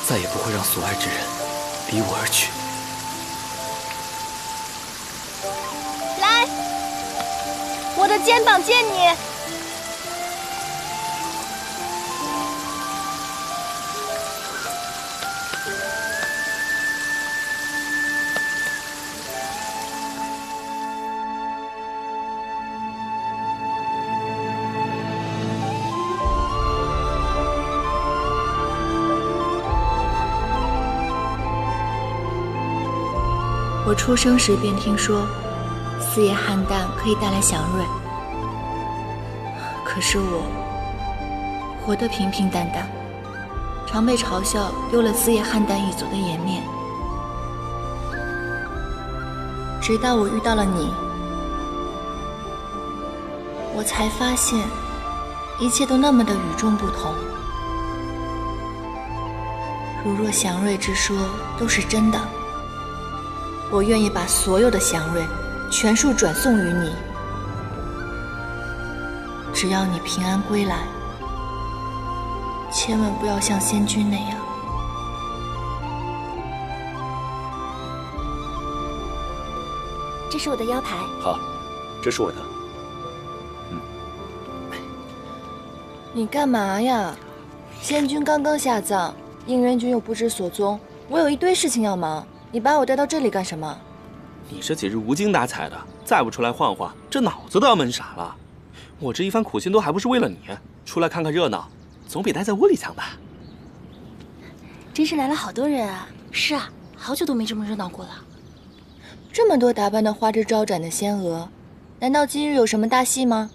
Speaker 14: 再也不会让所爱之人离我而去。
Speaker 13: 来，我的肩膀借你。
Speaker 6: 我出生时便听说，四叶菡萏可以带来祥瑞。可是我活得平平淡淡，常被嘲笑丢了四叶菡萏一族的颜面。直到我遇到了你，我才发现一切都那么的与众不同。如若祥瑞之说都是真的，我愿意把所有的祥瑞全数转送于你。只要你平安归来，千万不要像仙君那样。
Speaker 12: 这是我的腰牌。
Speaker 8: 好，这是我的。
Speaker 6: 你干嘛呀？仙君刚刚下葬，应元君又不知所踪，我有一堆事情要忙。你把我带到这里干什么？
Speaker 8: 你这几日无精打采的，再不出来晃晃，这脑子都要闷傻了。我这一番苦心都还不是为了你，出来看看热闹，总比待在窝里强吧？
Speaker 13: 真是来了好多人啊！是啊，好久都没这么热闹过了。
Speaker 6: 这么多打扮的花枝招展的仙娥，难道今日有什么大戏吗？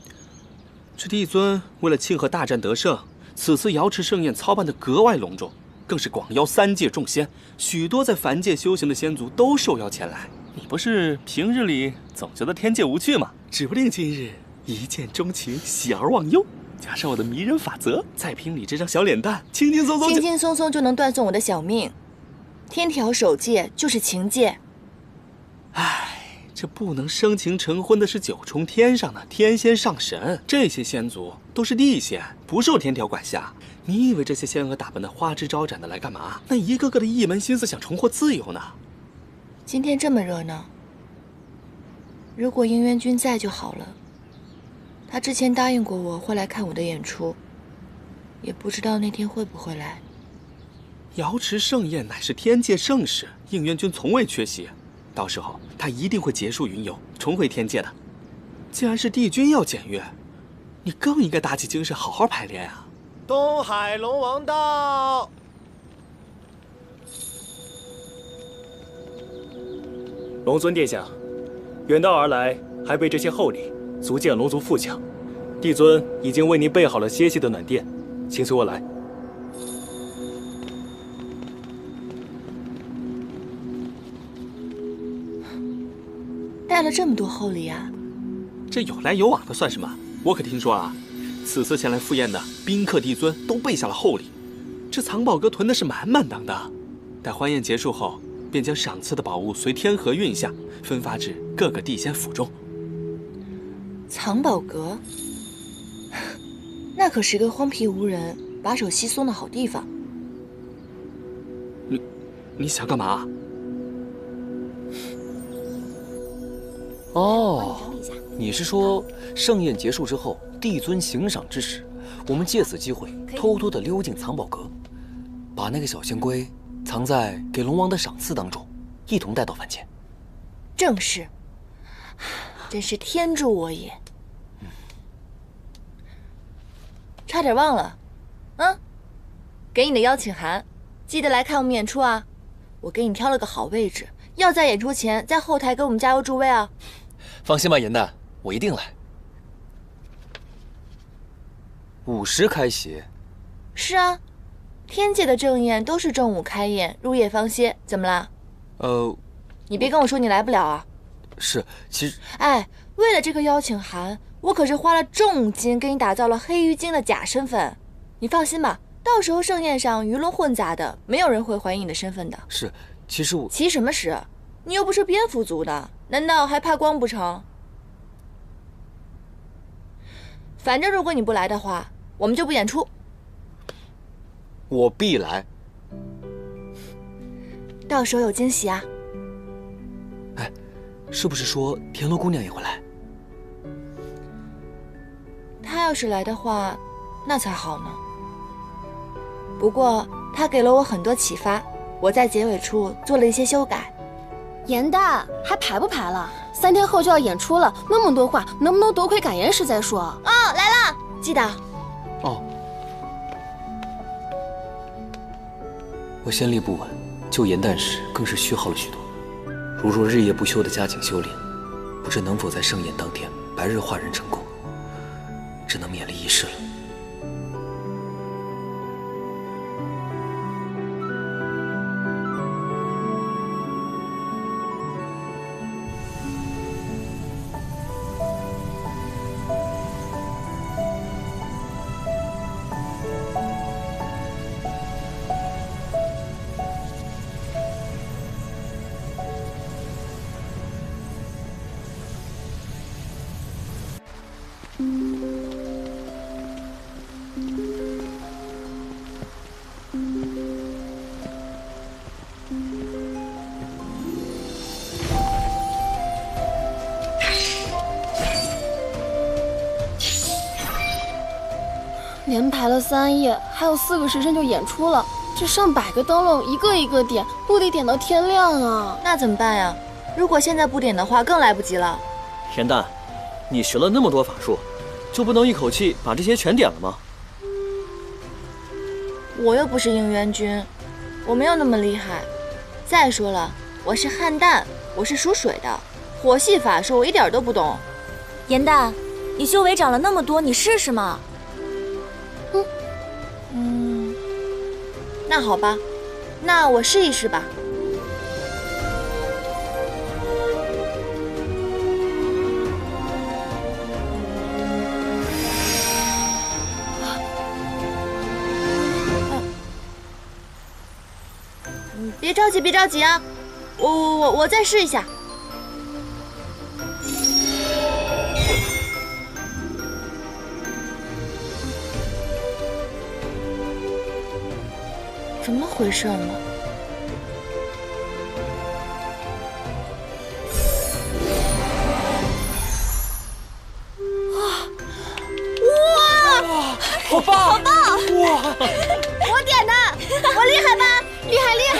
Speaker 8: 这帝尊为了庆贺大战得胜，此次瑶池盛宴操办的格外隆重，更是广邀3界众仙，许多在凡界修行的仙族都受邀前来。你不是平日里总觉得天界无趣吗？指不定今日一见钟情，喜而忘忧，加上我的迷人法则，再凭你这张小脸蛋，轻轻松松
Speaker 6: 就能断送我的小命。天条守戒就是情戒。
Speaker 8: 这不能生情成婚的是9重天上的天仙上神，这些仙族都是地仙，不受天条管辖。你以为这些仙娥打扮的花枝招展的来干嘛？那一个个的一门心思想重获自由呢。
Speaker 6: 今天这么热闹，如果应元君在就好了。他之前答应过我会来看我的演出，也不知道那天会不会来。
Speaker 8: 瑶池盛宴乃是天界盛事，应元君从未缺席。到时候他一定会结束云游，重回天界的。既然是帝君要检阅，你更应该打起精神，好好排练啊！
Speaker 14: 东海龙王到。
Speaker 3: 龙尊殿下，远道而来，还备这些厚礼，足见龙族富强。帝尊已经为您备好了歇息的暖殿，请随我来。
Speaker 6: 带了这么多厚礼啊！
Speaker 8: 这有来有往的算什么？我可听说啊，此次前来赴宴的宾客帝尊都备下了厚礼，这藏宝阁囤的是满满当当。待欢宴结束后，便将赏赐的宝物随天河运下，分发至各个地仙府中。
Speaker 6: 藏宝阁，那可是个荒僻无人、把手稀松的好地方。
Speaker 8: 你想干嘛？
Speaker 1: 哦，你是说盛宴结束之后，帝尊行赏之时，我们借此机会偷偷地溜进藏宝阁，把那个小仙龟藏在给龙王的赏赐当中，一同带到凡间。
Speaker 6: 正是，真是天助我也！差点忘了，给你的邀请函，记得来看我们演出啊！我给你挑了个好位置，要在演出前在后台给我们加油助威啊！
Speaker 1: 放心吧，严旦，我一定来。5时开席。
Speaker 6: 是啊，天界的正宴都是正午开宴，入夜方歇。怎么啦？
Speaker 1: 你
Speaker 6: 别跟我说你来不了啊！
Speaker 1: 是，其实……
Speaker 6: 为了这个邀请函，我可是花了重金给你打造了黑鱼精的假身份。你放心吧，到时候盛宴上鱼龙混杂的，没有人会怀疑你的身份的。
Speaker 1: 是，其实我……
Speaker 6: 其什么实？你又不是蝙蝠族的，难道还怕光不成？反正如果你不来的话，我们就不演出。
Speaker 1: 我必来。
Speaker 6: 到时候有惊喜啊！
Speaker 1: 是不是说田螺姑娘也会来？
Speaker 6: 她要是来的话，那才好呢。不过她给了我很多启发，我在结尾处做了一些修改。
Speaker 12: 严旦，还排不排了？3天后就要演出了，那么多话，能不能多亏感言时再说？
Speaker 6: 来了，记得。
Speaker 1: 我先力不稳，救严旦时更是虚耗了许多。如若日夜不休的加紧修炼，不知能否在盛宴当天白日化人成功，只能勉力一试了。
Speaker 12: 连排了3夜，还有4个时辰就演出了，这上百个灯笼一个一个点，不得点到天亮啊！
Speaker 6: 那怎么办呀？如果现在不点的话，更来不及了。
Speaker 14: 严旦，你学了那么多法术，就不能一口气把这些全点了吗？
Speaker 6: 我又不是应元君，我没有那么厉害。再说了，我是汉旦，我是属水的，火系法术我一点都不懂。
Speaker 13: 严旦，你修为长了那么多，你试试嘛。
Speaker 6: 那好吧，那我试一试吧。别着急，别着急啊，我再试一下。怎么回事呢？哇！
Speaker 16: 好棒！
Speaker 6: 好棒！
Speaker 16: 哇！
Speaker 6: 我点的，我厉害吧？厉害厉害！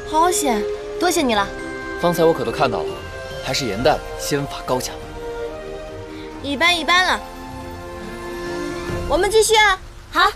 Speaker 6: 好险！多谢你了。
Speaker 5: 方才我可都看到了，还是颜淡仙法高强。
Speaker 6: 一般一般了。我们继续啊！好。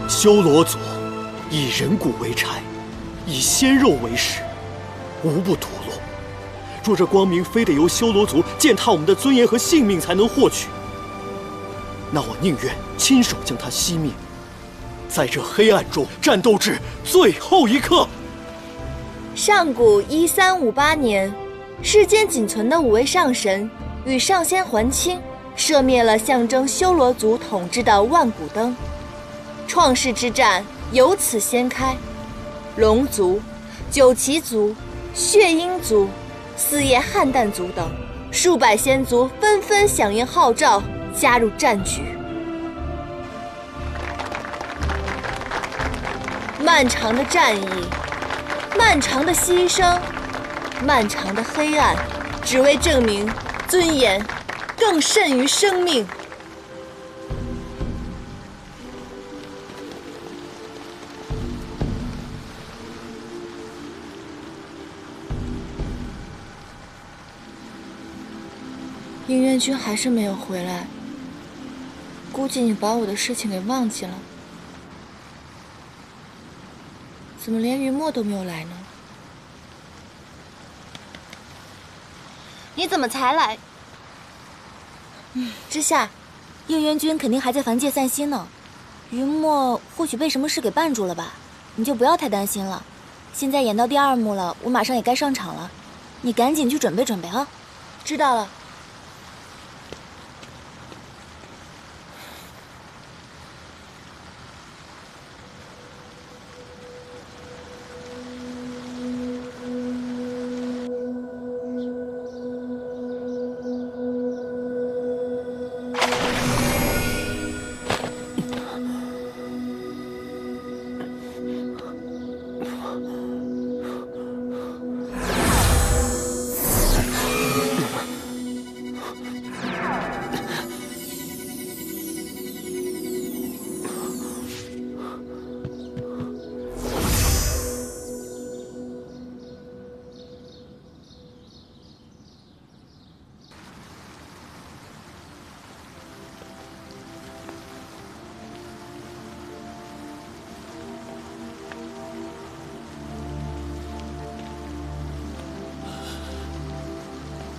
Speaker 3: 修罗族以人骨为柴，以鲜肉为食，无不屠戮。若这光明非得由修罗族践踏我们的尊严和性命才能获取，那我宁愿亲手将它熄灭，在这黑暗中战斗至最后一刻。
Speaker 6: 上古1358年，世间仅存的5位上神与上仙还清，射灭了象征修罗族统治的万古灯。创世之战由此掀开，龙族、九岐族、血鹰族、四叶汉淡族等数百仙族纷纷响应号召，加入战局。漫长的战役，漫长的牺牲，漫长的黑暗，只为证明尊严更甚于生命。应元君还是没有回来，估计你把我的事情给忘记了。怎么连云墨都没有来呢？
Speaker 13: 你怎么才来？
Speaker 6: 之夏，
Speaker 13: 应元君肯定还在凡界散心呢，云墨或许被什么事给绊住了吧？你就不要太担心了。现在演到第2幕了，我马上也该上场了，你赶紧去准备准备啊！
Speaker 6: 知道了。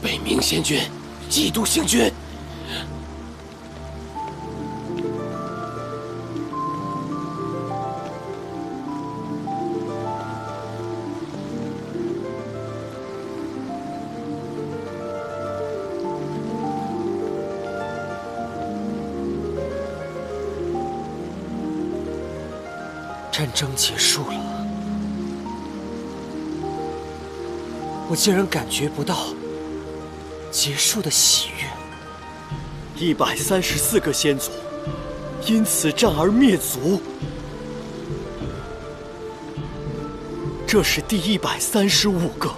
Speaker 20: 北冥仙君嫉妒星君，
Speaker 14: 战争结束了，我竟然感觉不到结束的喜悦。134个先祖因此战而灭族，这是第135个。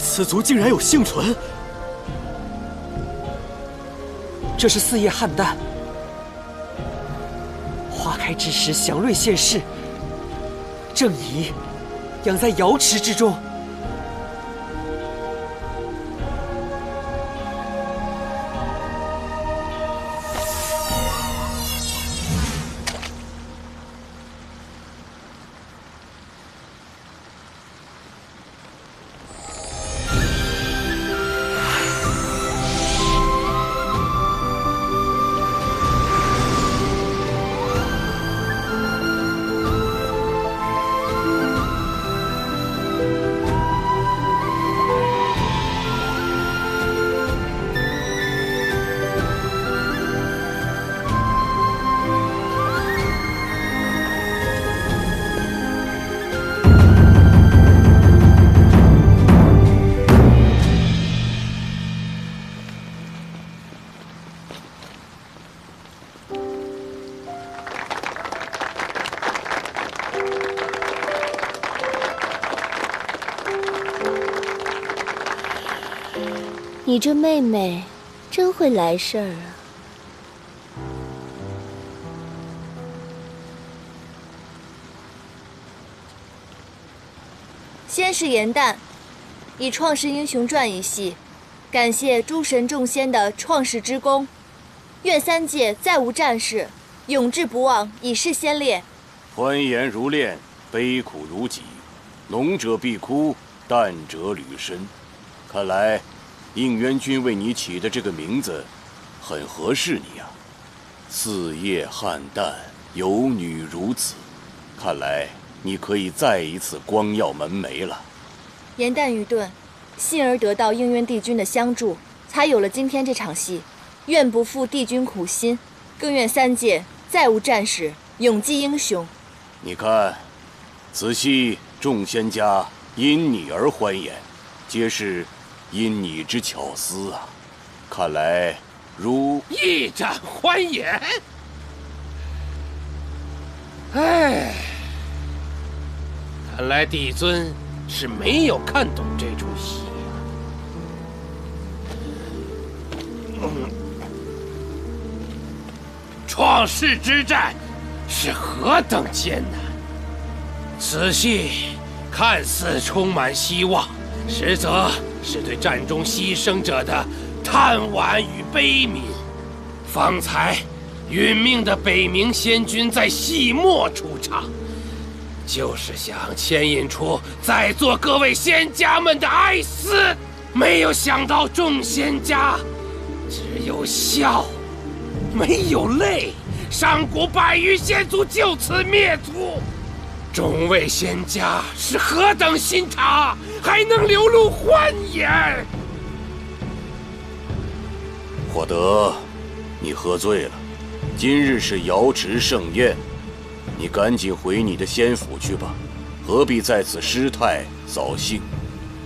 Speaker 14: 此族竟然有幸存，这是4叶汉旦。花开之时，祥瑞现世，正宜养在瑶池之中。
Speaker 13: 你这妹妹真会来事儿啊！
Speaker 6: 先是严旦，以《创世英雄传》一系，感谢诸神众仙的创世之功，愿3界再无战事，永志不忘以示先烈。
Speaker 4: 欢颜如恋，悲苦如己，浓者必哭，淡者履身。看来应元君为你起的这个名字很合适你啊。4叶汉旦，有女如子，看来你可以再一次光耀门楣了。
Speaker 6: 严旦愚钝，幸而得到应元帝君的相助，才有了今天这场戏。愿不负帝君苦心，更愿3界再无战事，永记英雄。
Speaker 4: 你看，此系众仙家因你而欢颜，皆是因你之巧思啊！看来如
Speaker 20: 一展欢颜。唉，看来帝尊是没有看懂这出戏啊。创世之战是何等艰难！此戏看似充满希望，实则是对战中牺牲者的叹惋与悲悯。方才殒命的北冥仙君在戏末出场，就是想牵引出在座各位仙家们的哀思。没有想到众仙家只有笑，没有泪。上古100余仙族就此灭族，众位仙家是何等心肠，还能流露欢颜？
Speaker 4: 火德，你喝醉了。今日是瑶池盛宴，你赶紧回你的仙府去吧，何必在此失态扫兴？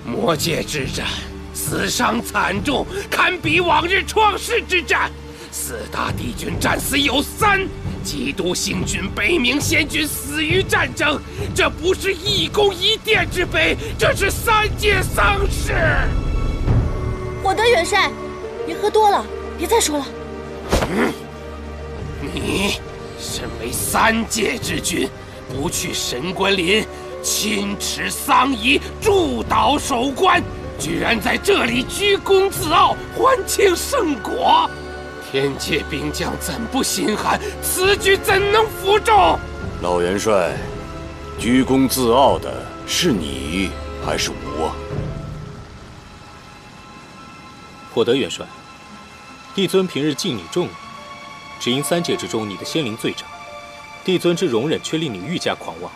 Speaker 20: 魔界之战死伤惨重，堪比往日创世之战。4大帝君战死有3，基督星君、北冥仙君死于战争，这不是一宫一殿之悲，这是3界丧事。
Speaker 6: 火德元帅，你喝多了，别再说了。
Speaker 20: 你身为3界之君，不去神官林亲持丧仪，祝祷守关，居然在这里居功自傲，还清圣果。天界兵将怎不心寒？此举怎能服众？
Speaker 4: 老元帅，居功自傲的是你还是我？
Speaker 15: 火德元帅，帝尊平日敬你重，只因3界之中你的仙灵最长，帝尊之容忍却令你愈加狂妄，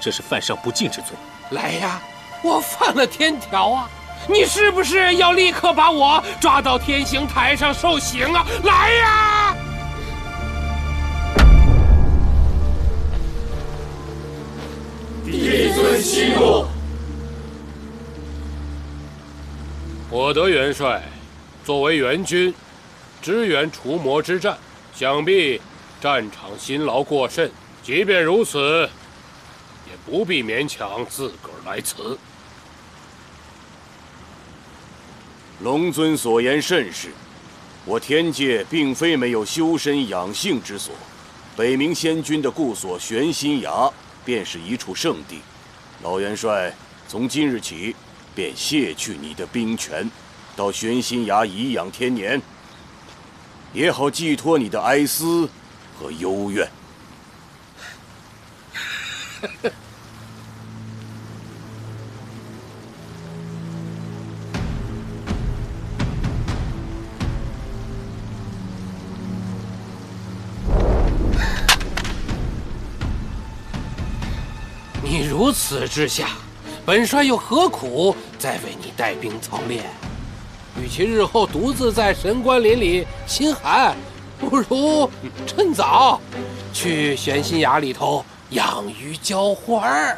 Speaker 15: 这是犯上不敬之罪。
Speaker 20: 来呀，我犯了天条啊！你是不是要立刻把我抓到天刑台上受刑啊？来呀！
Speaker 16: 帝尊息怒。
Speaker 20: 火德元帅作为援军，支援除魔之战，想必战场辛劳过甚。即便如此，也不必勉强自个儿来辞。
Speaker 4: 龙尊所言甚是，我天界并非没有修身养性之所，北冥仙君的故所玄心崖便是一处圣地。老元帅，从今日起便卸去你的兵权，到玄心崖颐养天年，也好寄托你的哀思和幽怨。
Speaker 20: 你如此之下，本帅又何苦再为你带兵操练？与其日后独自在神关林里心寒，不如趁早去玄心崖里头养鱼浇花儿。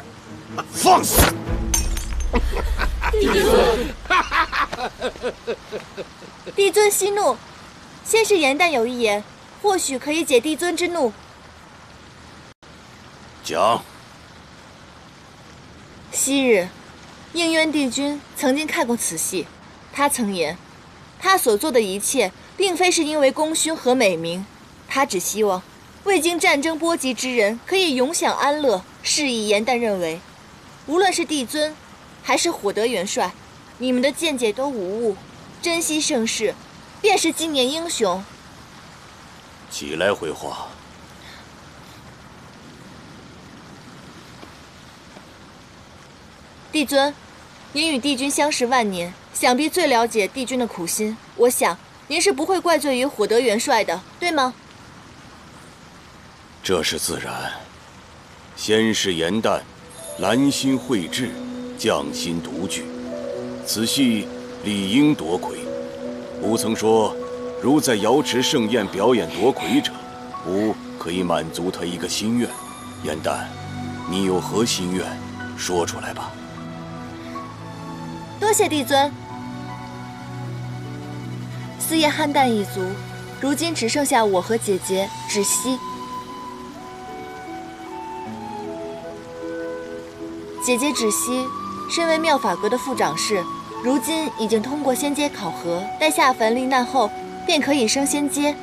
Speaker 4: 放肆！
Speaker 6: 帝尊，帝尊息怒。先是颜淡有一言，或许可以解帝尊之怒。
Speaker 4: 讲。
Speaker 6: 昔日，应渊帝君曾经看过此戏，他曾言，他所做的一切，并非是因为功勋和美名，他只希望未经战争波及之人可以永享安乐。是以颜淡认为，无论是帝尊，还是火德元帅，你们的见解都无误，珍惜盛世，便是今年英雄。
Speaker 4: 起来回话。
Speaker 6: 帝尊，您与帝君相识万年，想必最了解帝君的苦心。我想您是不会怪罪于火德元帅的，对吗？
Speaker 4: 这是自然。先是颜淡，兰心蕙质，匠心独具，此戏理应夺魁。吾曾说，如在瑶池盛宴表演夺魁者，吾可以满足他一个心愿。颜淡，你有何心愿？说出来吧。
Speaker 6: 多谢帝尊。四叶邯郸一族，如今只剩下我和姐姐芷溪。姐姐芷溪身为妙法阁的副掌事，如今已经通过仙阶考核，待下凡历难后，便可以升仙阶。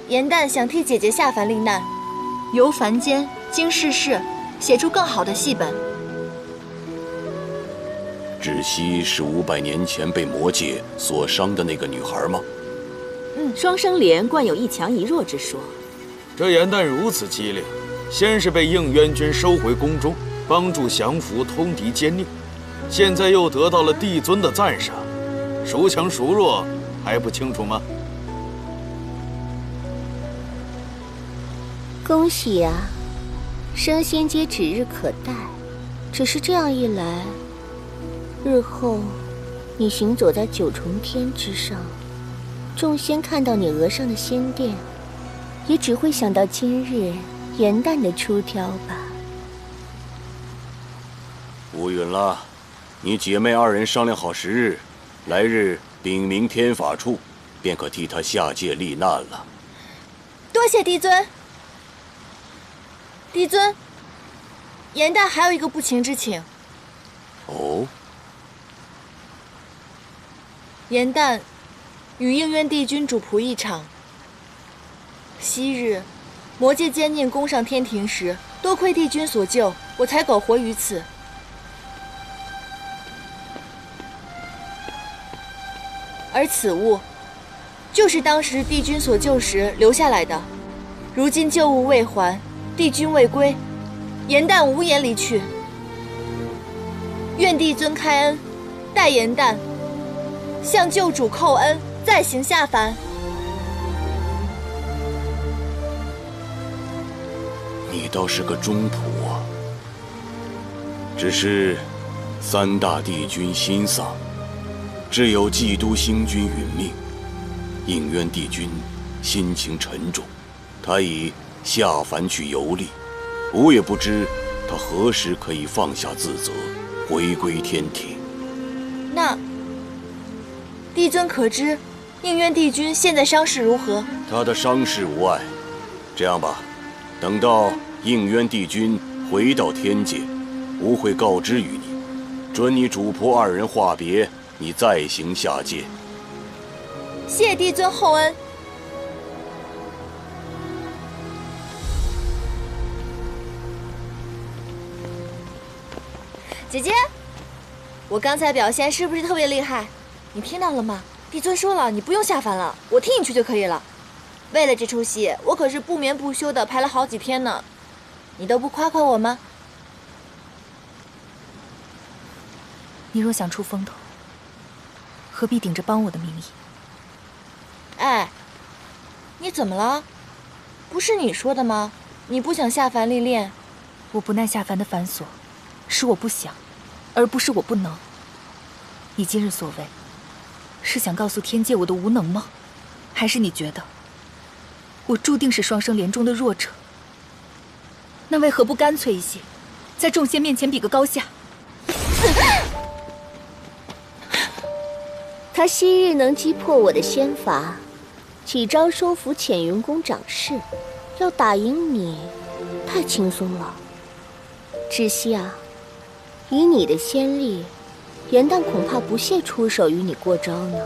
Speaker 6: 颜淡想替姐姐下凡历难，游凡间，经世事，写出更好的戏本。
Speaker 4: 芷溪是500年前被魔界所伤的那个女孩吗？
Speaker 21: 双生莲惯有一强一弱之说。
Speaker 2: 这颜淡如此机灵，先是被应渊君收回宫中，帮助降服通敌奸佞，现在又得到了帝尊的赞赏，孰强孰弱还不清楚吗？
Speaker 22: 恭喜啊，升仙阶指日可待。只是这样一来，日后你行走在9重天之上，众仙看到你额上的仙殿，也只会想到今日颜淡的出挑吧。
Speaker 4: 无允了，你姐妹2人商量好时日，来日禀明天法处，便可替她下界历难了。
Speaker 6: 多谢帝尊。帝尊，颜淡还有一个不情之请。
Speaker 4: 哦。
Speaker 6: 颜淡与应渊帝君主仆一场。昔日魔界奸佞攻上天庭时，多亏帝君所救，我才苟活于此。而此物，就是当时帝君所救时留下来的。如今旧物未还，帝君未归，颜淡无颜离去。愿帝尊开恩，待颜淡向救主叩恩，再行下凡。
Speaker 4: 你倒是个忠仆啊！只是三大帝君心丧，只有冀都星君殒命，应渊帝君心情沉重，他已下凡去游历，我也不知他何时可以放下自责，回归天庭。
Speaker 6: 那帝尊可知应渊帝君现在伤势如何？
Speaker 4: 他的伤势无碍。这样吧，等到应渊帝君回到天界，吾会告知于你，准你主仆二人话别，你再行下界。
Speaker 6: 谢帝尊厚恩。姐姐，我刚才表现是不是特别厉害？你听到了吗？帝尊说了，你不用下凡了，我替你去就可以了。为了这出戏，我可是不眠不休的排了好几天呢。你都不夸夸我吗？
Speaker 9: 你若想出风头，何必顶着帮我的名义？
Speaker 6: 哎，你怎么了？不是你说的吗？你不想下凡历练？
Speaker 9: 我不耐下凡的繁琐，是我不想，而不是我不能。你今日所为，是想告诉天界我的无能吗？还是你觉得我注定是双生莲中的弱者？那为何不干脆一些，在众仙面前比个高下？
Speaker 22: 他昔日能击破我的仙法，几招收服浅云宫掌事，要打赢你，太轻松了。只惜啊，以你的仙力，颜淡恐怕不屑出手与你过招呢。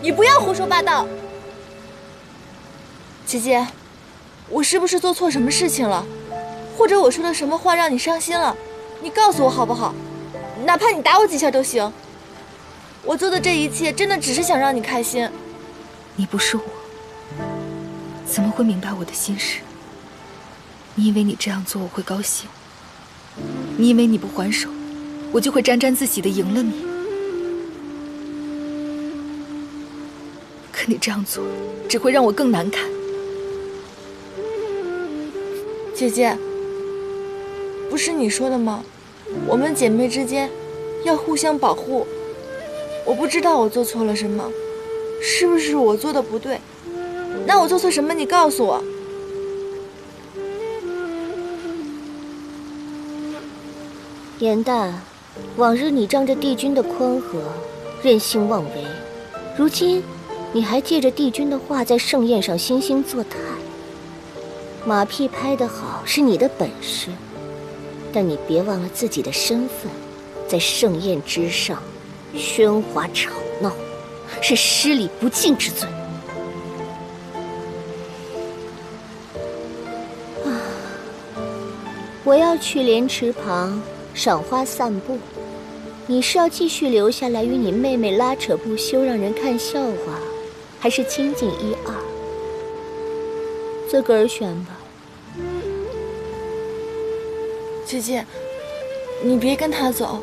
Speaker 6: 你不要胡说八道！姐姐，我是不是做错什么事情了？或者我说了什么话让你伤心了？你告诉我好不好？哪怕你打我几下都行。我做的这一切真的只是想让你开心。
Speaker 9: 你不是我，怎么会明白我的心事？你以为你这样做我会高兴？你以为你不还手，我就会沾沾自喜的赢了你？可你这样做只会让我更难堪。
Speaker 6: 姐姐，不是你说的吗？我们姐妹之间要互相保护。我不知道我做错了什么，是不是我做的不对？那我做错什么？你告诉我。
Speaker 22: 颜淡，往日你仗着帝君的宽和，任性妄为，如今你还借着帝君的话在盛宴上惺惺作态。马屁拍得好是你的本事，但你别忘了自己的身份，在盛宴之上喧哗吵闹，是失礼不敬之罪。我要去莲池旁赏花散步，你是要继续留下来与你妹妹拉扯不休，让人看笑话，还是清静一二？自个儿选吧。
Speaker 6: 姐姐，你别跟他走。